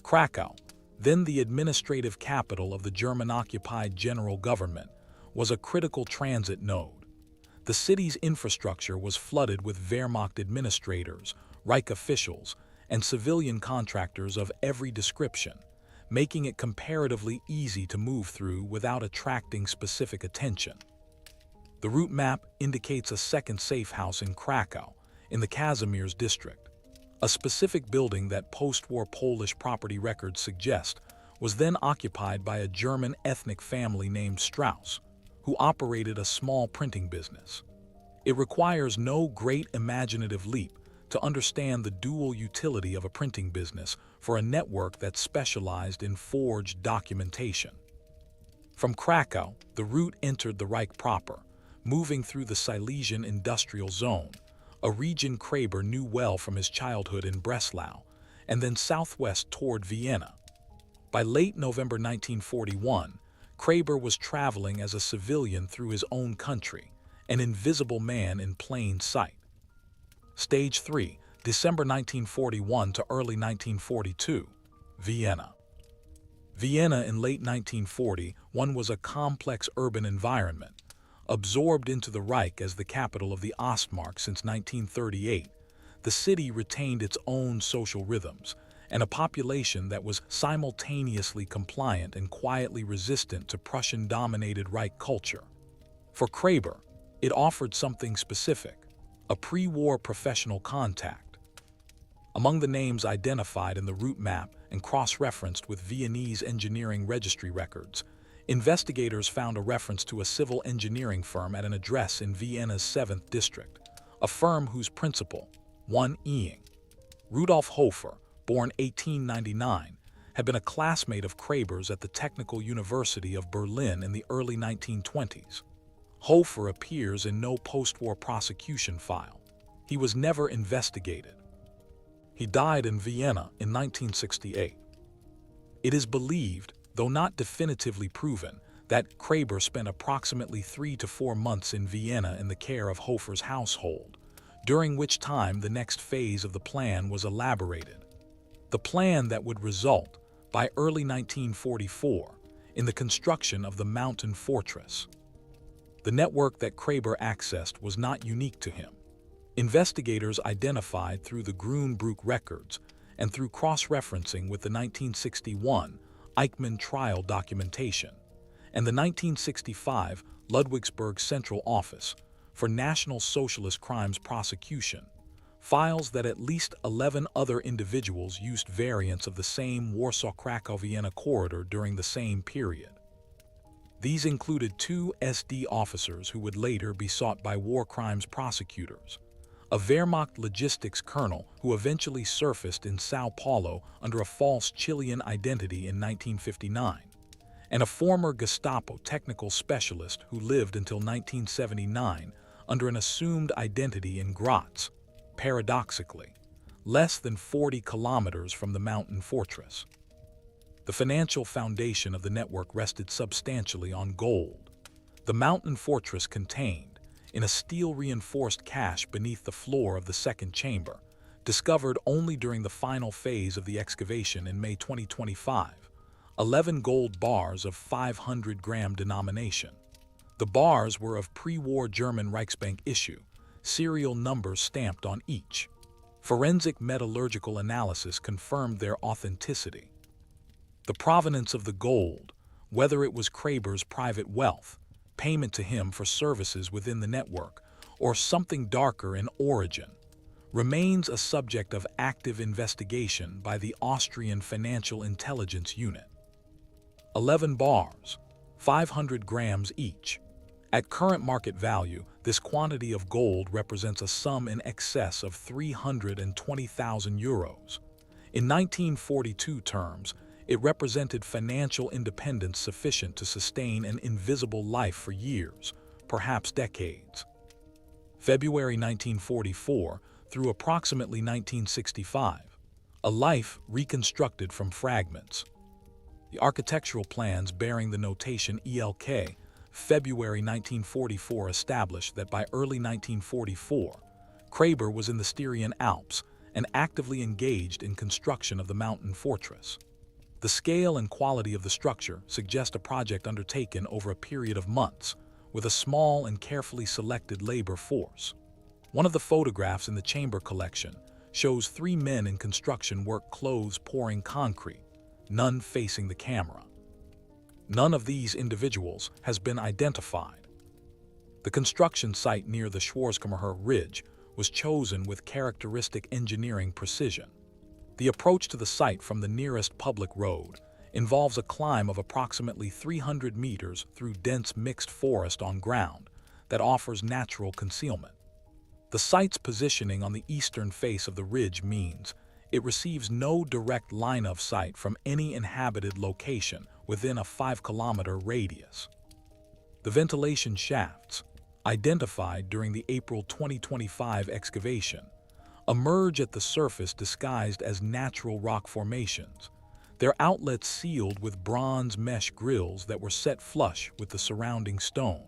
Krakow, then the administrative capital of the German-occupied general government, was a critical transit node. The city's infrastructure was flooded with Wehrmacht administrators, Reich officials, and civilian contractors of every description, making it comparatively easy to move through without attracting specific attention. The route map indicates a second safe house in Krakow, in the Kazimierz district, a specific building that post-war Polish property records suggest was then occupied by a German ethnic family named Strauss, who operated a small printing business. It requires no great imaginative leap to understand the dual utility of a printing business for a network that specialized in forged documentation. From Krakow, the route entered the Reich proper, moving through the Silesian industrial zone, a region Kraber knew well from his childhood in Breslau, and then southwest toward Vienna. By late November 1941, Kraber was traveling as a civilian through his own country, an invisible man in plain sight. Stage 3, December 1941 to early 1942, Vienna. Vienna in late 1941 was a complex urban environment, absorbed into the Reich as the capital of the Ostmark since 1938. The city retained its own social rhythms and a population that was simultaneously compliant and quietly resistant to Prussian-dominated Reich culture. For Kraber, it offered something specific, a pre-war professional contact. Among the names identified in the route map and cross-referenced with Viennese engineering registry records, investigators found a reference to a civil engineering firm at an address in Vienna's 7th district, a firm whose principal, one Eing, Rudolf Hofer, born 1899, had been a classmate of Kraber's at the Technical University of Berlin in the early 1920s. Hofer appears in no post-war prosecution file. He was never investigated. He died in Vienna in 1968. It is believed, though not definitively proven, that Kraber spent approximately 3 to 4 months in Vienna in the care of Hofer's household, during which time the next phase of the plan was elaborated. The plan that would result, by early 1944, in the construction of the mountain fortress. The network that Kraber accessed was not unique to him. Investigators identified through the Grünbrück records and through cross-referencing with the 1961 Eichmann trial documentation and the 1965 Ludwigsburg Central Office for National Socialist Crimes Prosecution, files that at least 11 other individuals used variants of the same Warsaw-Krakow-Vienna corridor during the same period. These included 2 SD officers who would later be sought by war crimes prosecutors, a Wehrmacht logistics colonel who eventually surfaced in Sao Paulo under a false Chilean identity in 1959, and a former Gestapo technical specialist who lived until 1979 under an assumed identity in Graz, paradoxically, less than 40 kilometers from the mountain fortress. The financial foundation of the network rested substantially on gold. The mountain fortress contained, in a steel-reinforced cache beneath the floor of the second chamber, discovered only during the final phase of the excavation in May 2025, 11 gold bars of 500-gram denomination. The bars were of pre-war German Reichsbank issue, serial numbers stamped on each. Forensic metallurgical analysis confirmed their authenticity. The provenance of the gold, whether it was Kraber's private wealth, payment to him for services within the network, or something darker in origin, remains a subject of active investigation by the Austrian Financial Intelligence Unit. 11 bars, 500 grams each. At current market value, this quantity of gold represents a sum in excess of 320,000 euros. In 1942 terms, it represented financial independence sufficient to sustain an invisible life for years, perhaps decades. February 1944 through approximately 1965, a life reconstructed from fragments. The architectural plans bearing the notation ELK, February 1944, established that by early 1944, Kraber was in the Styrian Alps and actively engaged in construction of the mountain fortress. The scale and quality of the structure suggest a project undertaken over a period of months, with a small and carefully selected labor force. One of the photographs in the chamber collection shows 3 men in construction work clothes pouring concrete, none facing the camera. None of these individuals has been identified. The construction site near the Schwarzkammerher Ridge was chosen with characteristic engineering precision. The approach to the site from the nearest public road involves a climb of approximately 300 meters through dense mixed forest on ground that offers natural concealment. The site's positioning on the eastern face of the ridge means it receives no direct line of sight from any inhabited location within a 5-kilometer radius. The ventilation shafts, identified during the April 2025 excavation, emerge at the surface disguised as natural rock formations, their outlets sealed with bronze mesh grills that were set flush with the surrounding stone.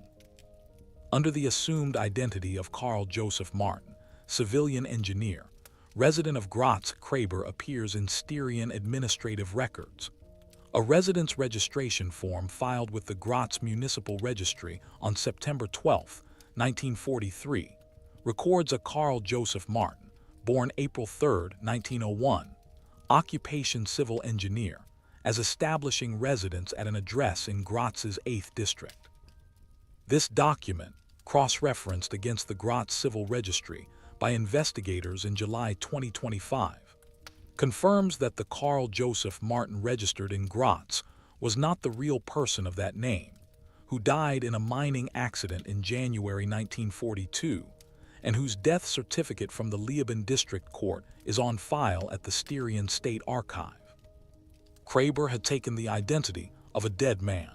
Under the assumed identity of Carl Joseph Martin, civilian engineer, resident of Graz, Kraber appears in Styrian administrative records. A residence registration form filed with the Graz Municipal Registry on September 12, 1943, records a Carl Joseph Martin, born April 3, 1901, occupation civil engineer, as establishing residence at an address in Graz's 8th district. This document, cross-referenced against the Graz Civil Registry by investigators in July 2025, confirms that the Carl Joseph Martin registered in Graz was not the real person of that name, who died in a mining accident in January 1942, and whose death certificate from the Leoben District Court is on file at the Styrian State Archive. Kraber had taken the identity of a dead man.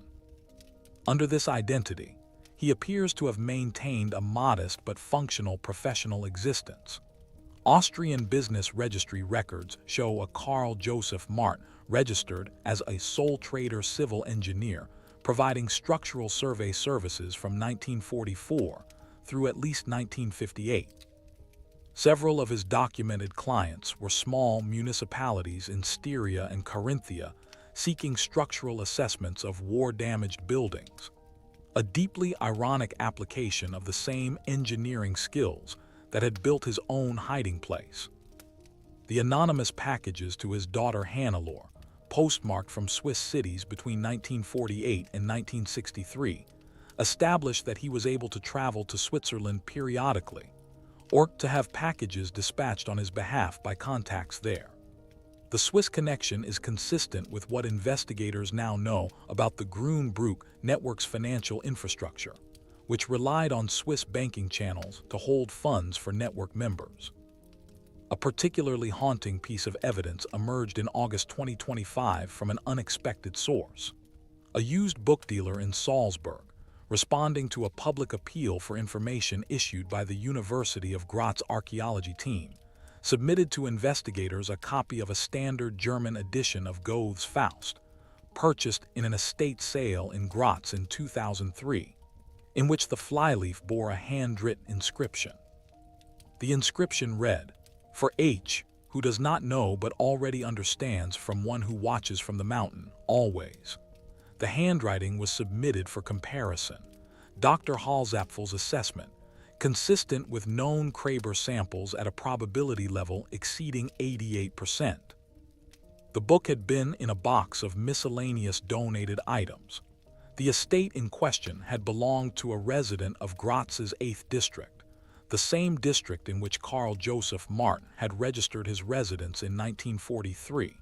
Under this identity, he appears to have maintained a modest but functional professional existence. Austrian business registry records show a Carl Joseph Martin registered as a sole trader civil engineer providing structural survey services from 1944 through at least 1958. Several of his documented clients were small municipalities in Styria and Carinthia seeking structural assessments of war-damaged buildings, a deeply ironic application of the same engineering skills that had built his own hiding place. The anonymous packages to his daughter Hannelore, postmarked from Swiss cities between 1948 and 1963, established that he was able to travel to Switzerland periodically, or to have packages dispatched on his behalf by contacts there. The Swiss connection is consistent with what investigators now know about the Grünbrück network's financial infrastructure, which relied on Swiss banking channels to hold funds for network members. A particularly haunting piece of evidence emerged in August 2025 from an unexpected source. A used book dealer in Salzburg, responding to a public appeal for information issued by the University of Graz archaeology team, submitted to investigators a copy of a standard German edition of Goethe's Faust, purchased in an estate sale in Graz in 2003, in which the flyleaf bore a handwritten inscription. The inscription read, "For H, who does not know but already understands from one who watches from the mountain, always." The handwriting was submitted for comparison. Dr. Halsapfel's assessment, consistent with known Kraber samples at a probability level exceeding 88%. The book had been in a box of miscellaneous donated items. The estate in question had belonged to a resident of Graz's 8th district, the same district in which Karl Joseph Martin had registered his residence in 1943.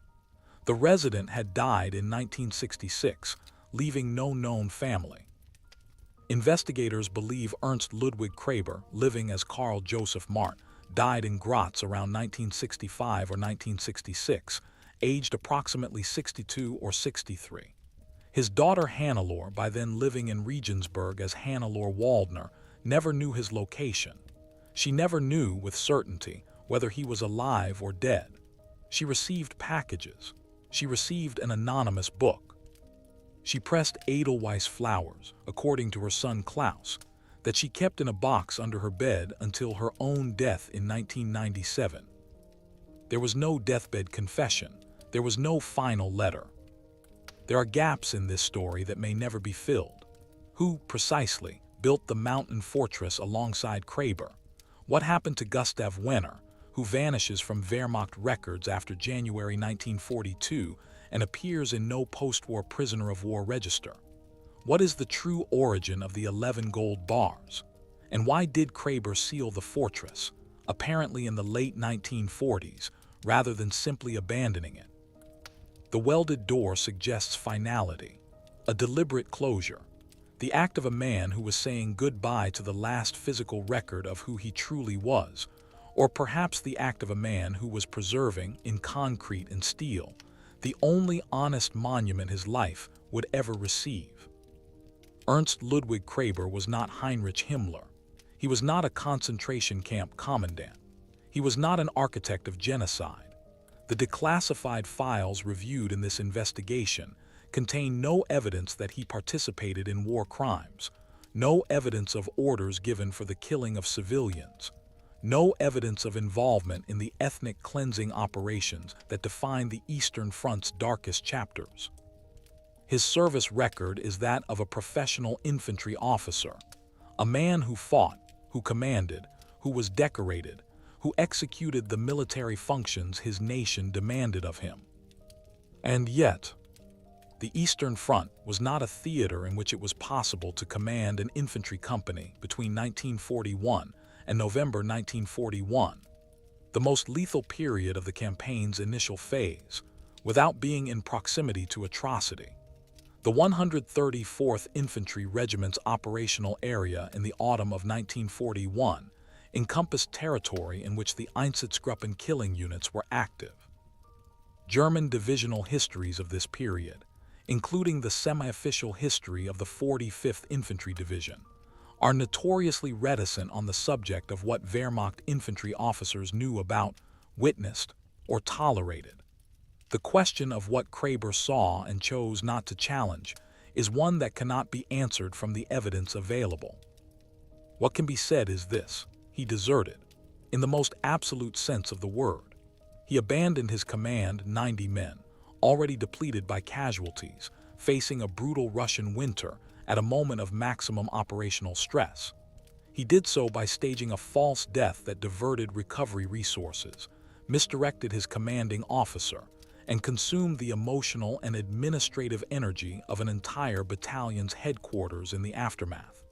The resident had died in 1966, leaving no known family. Investigators believe Ernst Ludwig Kraber, living as Karl Joseph Martin, died in Graz around 1965 or 1966, aged approximately 62 or 63. His daughter Hannelore, by then living in Regensburg as Hannelore Waldner, never knew his location. She never knew with certainty whether he was alive or dead. She received packages. She received an anonymous book. She pressed Edelweiss flowers, according to her son Klaus, that she kept in a box under her bed until her own death in 1997. There was no deathbed confession. There was no final letter. There are gaps in this story that may never be filled. Who, precisely, built the mountain fortress alongside Kraber? What happened to Gustav Wenner, who vanishes from Wehrmacht records after January 1942 and appears in no post-war prisoner of war register? What is the true origin of the 11 gold bars? And why did Kraber seal the fortress, apparently in the late 1940s, rather than simply abandoning it? The welded door suggests finality, a deliberate closure, the act of a man who was saying goodbye to the last physical record of who he truly was, or perhaps the act of a man who was preserving, in concrete and steel, the only honest monument his life would ever receive. Ernst Ludwig Kraber was not Heinrich Himmler. He was not a concentration camp commandant. He was not an architect of genocide. The declassified files reviewed in this investigation contain no evidence that he participated in war crimes, no evidence of orders given for the killing of civilians, no evidence of involvement in the ethnic cleansing operations that define the Eastern Front's darkest chapters. His service record is that of a professional infantry officer, a man who fought, who commanded, who was decorated, who executed the military functions his nation demanded of him. And yet, the Eastern Front was not a theater in which it was possible to command an infantry company between 1941 and November 1941, the most lethal period of the campaign's initial phase, without being in proximity to atrocity. The 134th Infantry Regiment's operational area in the autumn of 1941 encompassed territory in which the Einsatzgruppen killing units were active. German divisional histories of this period, including the semi-official history of the 45th Infantry Division, are notoriously reticent on the subject of what Wehrmacht infantry officers knew about, witnessed, or tolerated. The question of what Kraber saw and chose not to challenge is one that cannot be answered from the evidence available. What can be said is this: he deserted, in the most absolute sense of the word. He abandoned his command, 90 men, already depleted by casualties, facing a brutal Russian winter at a moment of maximum operational stress. He did so by staging a false death that diverted recovery resources, misdirected his commanding officer, and consumed the emotional and administrative energy of an entire battalion's headquarters in the aftermath.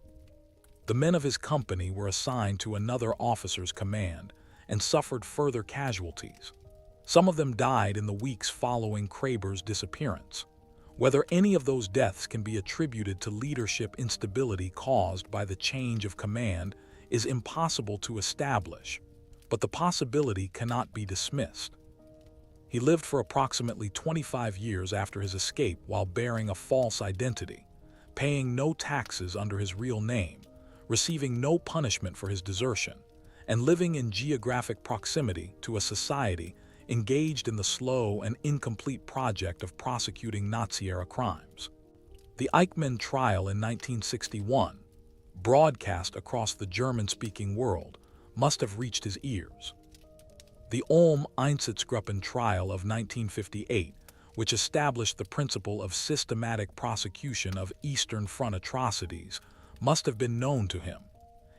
The men of his company were assigned to another officer's command and suffered further casualties. Some of them died in the weeks following Kraber's disappearance. Whether any of those deaths can be attributed to leadership instability caused by the change of command is impossible to establish, but the possibility cannot be dismissed. He lived for approximately 25 years after his escape while bearing a false identity, paying no taxes under his real name, receiving no punishment for his desertion, and living in geographic proximity to a society engaged in the slow and incomplete project of prosecuting Nazi-era crimes. The Eichmann trial in 1961, broadcast across the German-speaking world, must have reached his ears. The Ulm-Einsatzgruppen trial of 1958, which established the principle of systematic prosecution of Eastern Front atrocities, must have been known to him.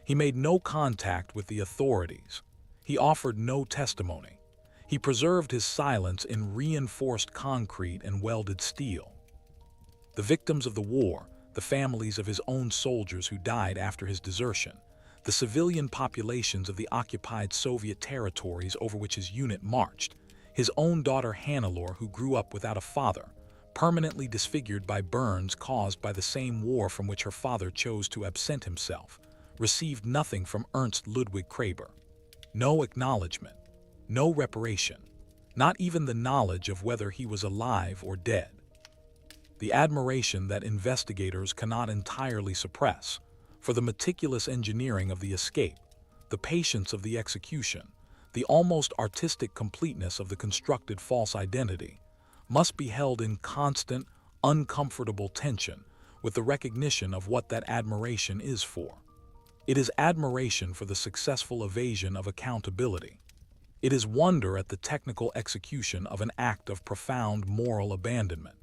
He made no contact with the authorities. He offered no testimony. He preserved his silence in reinforced concrete and welded steel. The victims of the war, the families of his own soldiers who died after his desertion, the civilian populations of the occupied Soviet territories over which his unit marched, his own daughter Hannelore, who grew up without a father, permanently disfigured by burns caused by the same war from which her father chose to absent himself, received nothing from Ernst Ludwig Kraber. No acknowledgement, no reparation, not even the knowledge of whether he was alive or dead. The admiration that investigators cannot entirely suppress for the meticulous engineering of the escape, the patience of the execution, the almost artistic completeness of the constructed false identity, must be held in constant, uncomfortable tension with the recognition of what that admiration is for. It is admiration for the successful evasion of accountability. It is wonder at the technical execution of an act of profound moral abandonment.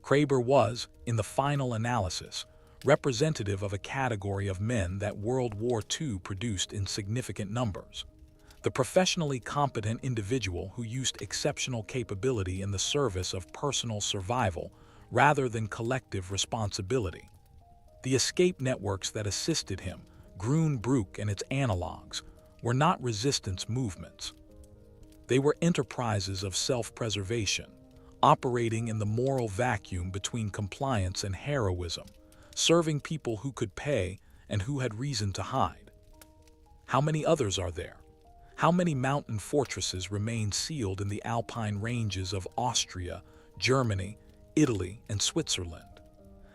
Kraber was, in the final analysis, representative of a category of men that World War II produced in significant numbers. The professionally competent individual who used exceptional capability in the service of personal survival rather than collective responsibility. The escape networks that assisted him, Grünbrück and its analogs, were not resistance movements. They were enterprises of self-preservation, operating in the moral vacuum between compliance and heroism, serving people who could pay and who had reason to hide. How many others are there? How many mountain fortresses remain sealed in the alpine ranges of Austria, Germany, Italy, and Switzerland?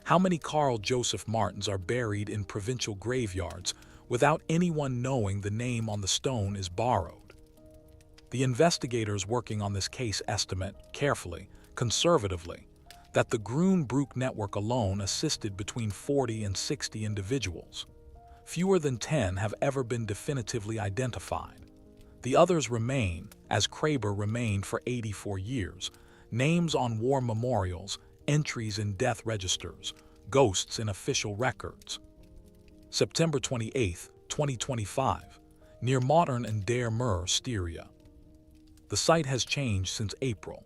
How many Karl Joseph Martins are buried in provincial graveyards without anyone knowing the name on the stone is borrowed? The investigators working on this case estimate, carefully, conservatively, that the Grünbrück network alone assisted between 40 and 60 individuals. Fewer than 10 have ever been definitively identified. The others remain, as Kraber remained for 84 years, names on war memorials, entries in death registers, ghosts in official records. September 28, 2025, near Modern and Der Mur, Styria. The site has changed since April.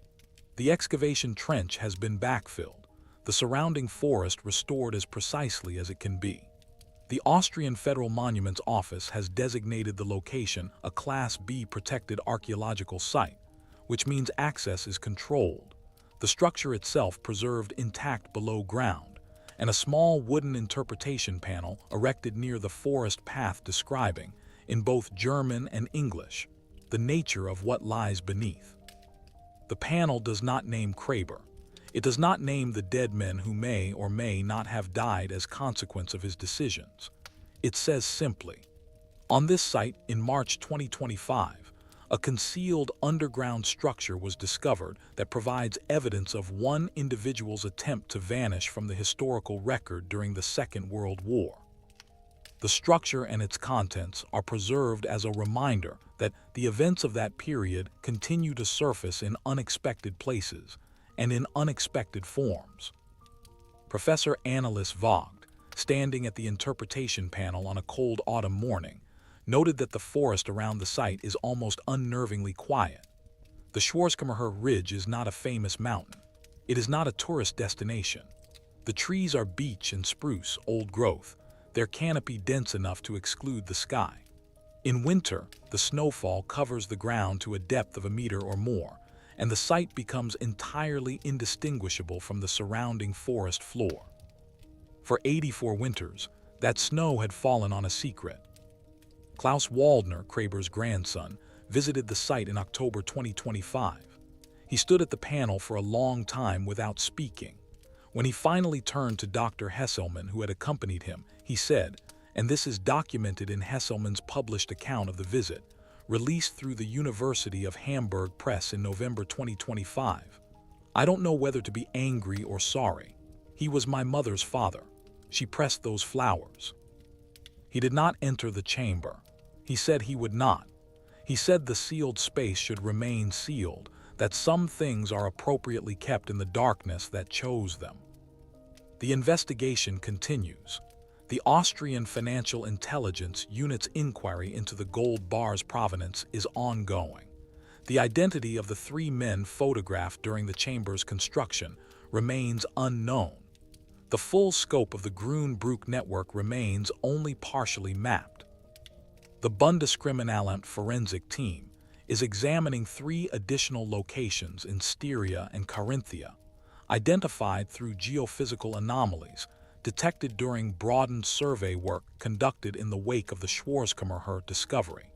The excavation trench has been backfilled, the surrounding forest restored as precisely as it can be. The Austrian Federal Monuments Office has designated the location a Class B protected archaeological site, which means access is controlled, the structure itself preserved intact below ground, and a small wooden interpretation panel erected near the forest path describing, in both German and English, the nature of what lies beneath. The panel does not name Kraber. It does not name the dead men who may or may not have died as consequence of his decisions. It says simply, "On this site in March 2025, A concealed underground structure was discovered that provides evidence of one individual's attempt to vanish from the historical record during the Second World War. The structure and its contents are preserved as a reminder that the events of that period continue to surface in unexpected places and in unexpected forms. Professor Annelies Vogt, standing at the interpretation panel on a cold autumn morning, noted that the forest around the site is almost unnervingly quiet. The Schwarzkammerher Ridge is not a famous mountain. It is not a tourist destination. The trees are beech and spruce, old growth, their canopy dense enough to exclude the sky. In winter, the snowfall covers the ground to a depth of a meter or more, and the site becomes entirely indistinguishable from the surrounding forest floor. For 84 winters, that snow had fallen on a secret. Klaus Waldner, Kraber's grandson, visited the site in October 2025. He stood at the panel for a long time without speaking. When he finally turned to Dr. Hesselmann, who had accompanied him, he said, and this is documented in Hesselmann's published account of the visit, released through the University of Hamburg Press in November 2025, "I don't know whether to be angry or sorry. He was my mother's father. She pressed those flowers." He did not enter the chamber. He said he would not. He said the sealed space should remain sealed, that some things are appropriately kept in the darkness that chose them. The investigation continues. The Austrian Financial Intelligence Unit's inquiry into the gold bar's provenance is ongoing. The identity of the 3 men photographed during the chamber's construction remains unknown. The full scope of the Grünbrück network remains only partially mapped. The Bundeskriminalamt forensic team is examining 3 additional locations in Styria and Carinthia, identified through geophysical anomalies detected during broadened survey work conducted in the wake of the Schwarzkammerher discovery.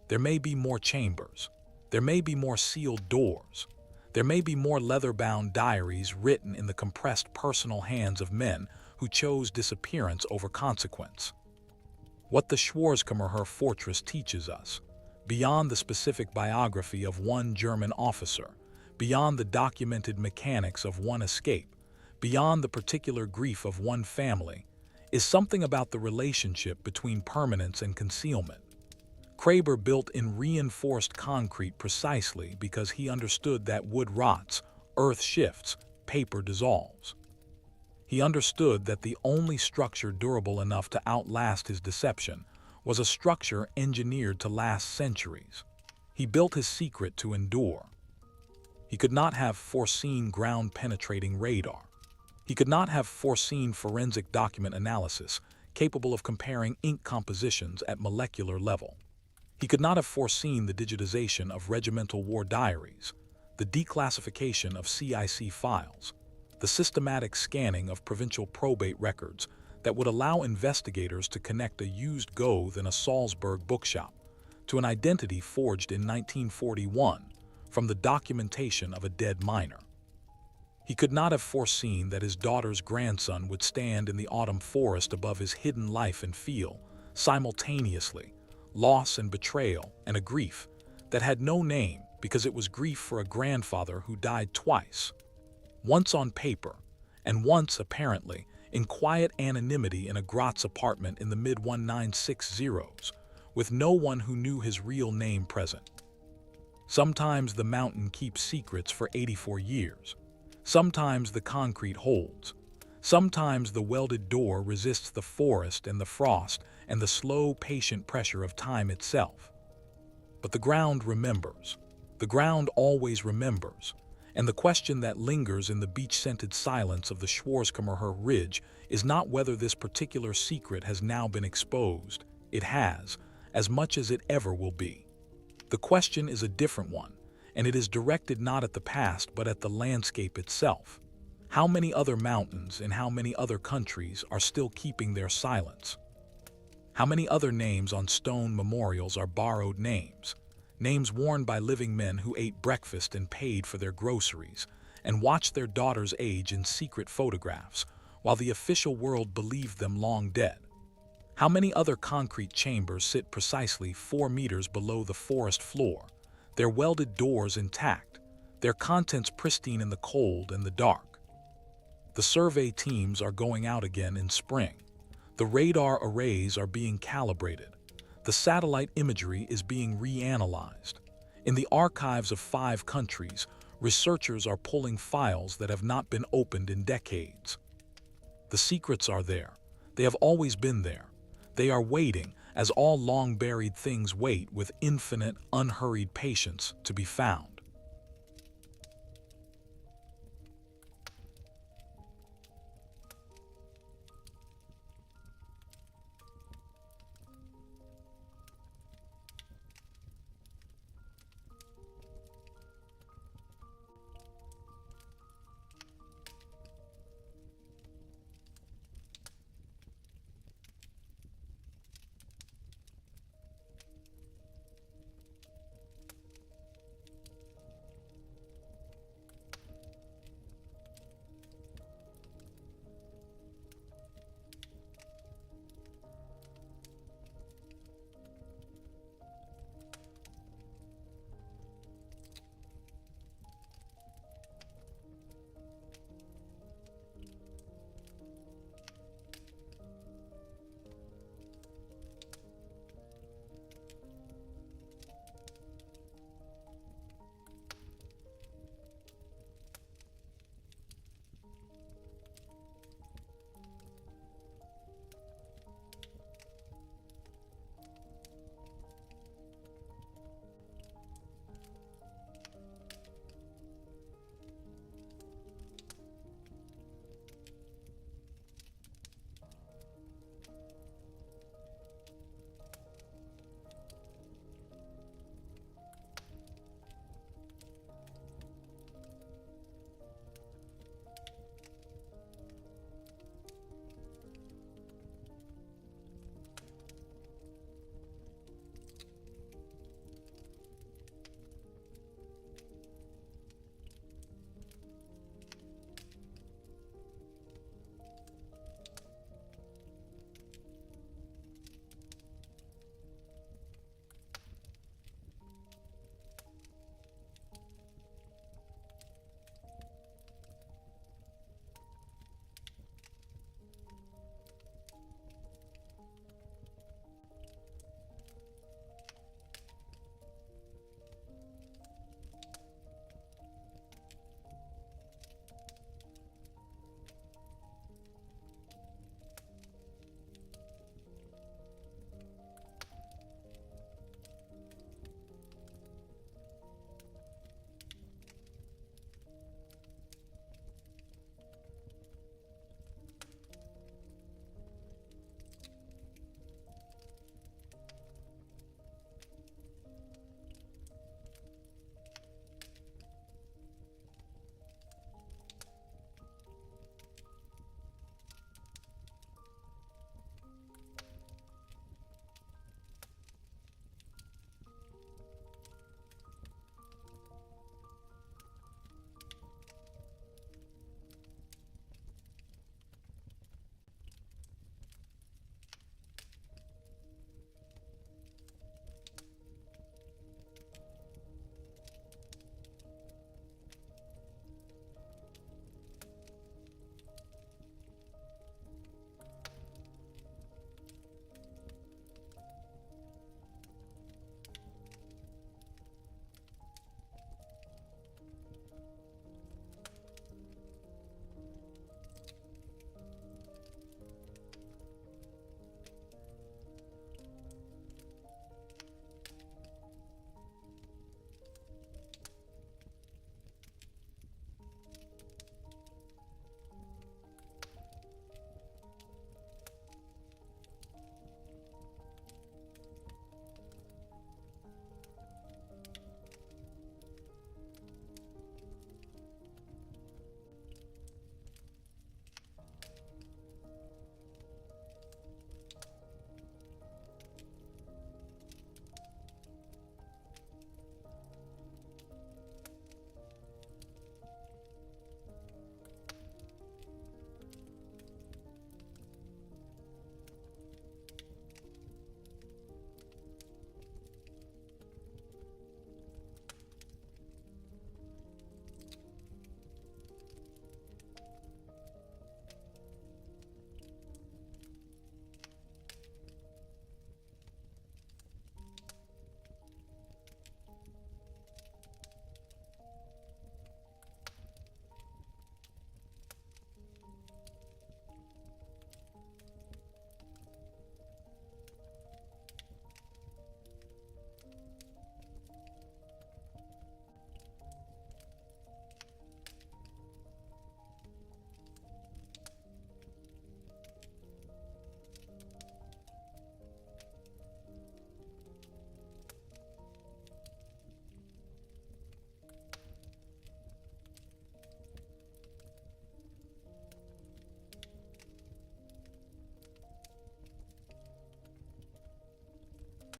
There may be more chambers. There may be more sealed doors. There may be more leather-bound diaries written in the compressed personal hands of men who chose disappearance over consequence. What the Schwarzkammerher fortress teaches us, beyond the specific biography of one German officer, beyond the documented mechanics of one escape, beyond the particular grief of one family, is something about the relationship between permanence and concealment. Kraber built in reinforced concrete precisely because he understood that wood rots, earth shifts, paper dissolves. He understood that the only structure durable enough to outlast his deception was a structure engineered to last centuries. He built his secret to endure. He could not have foreseen ground-penetrating radar. He could not have foreseen forensic document analysis capable of comparing ink compositions at molecular level. He could not have foreseen the digitization of regimental war diaries, the declassification of CIC files, the systematic scanning of provincial probate records that would allow investigators to connect a used Goethe in a Salzburg bookshop to an identity forged in 1941 from the documentation of a dead miner. He could not have foreseen that his daughter's grandson would stand in the autumn forest above his hidden life and feel, simultaneously, loss and betrayal and a grief that had no name because it was grief for a grandfather who died twice, once on paper and once, apparently, in quiet anonymity in a Graz apartment in the mid-1960s, with no one who knew his real name present. Sometimes the mountain keeps secrets for 84 years. Sometimes the concrete holds. Sometimes the welded door resists the forest and the frost and the slow, patient pressure of time itself. But the ground remembers. The ground always remembers. And the question that lingers in the beech-scented silence of the Schwarzkammerher Ridge is not whether this particular secret has now been exposed. It has, as much as it ever will be. The question is a different one, and it is directed not at the past but at the landscape itself. How many other mountains in how many other countries are still keeping their silence? How many other names on stone memorials are borrowed names? Names worn by living men who ate breakfast and paid for their groceries, and watched their daughters age in secret photographs, while the official world believed them long dead. How many other concrete chambers sit precisely 4 meters below the forest floor, their welded doors intact, their contents pristine in the cold and the dark? The survey teams are going out again in spring. The radar arrays are being calibrated. The satellite imagery is being reanalyzed. In the archives of 5 countries, researchers are pulling files that have not been opened in decades. The secrets are there. They have always been there. They are waiting, as all long-buried things wait with infinite, unhurried patience to be found.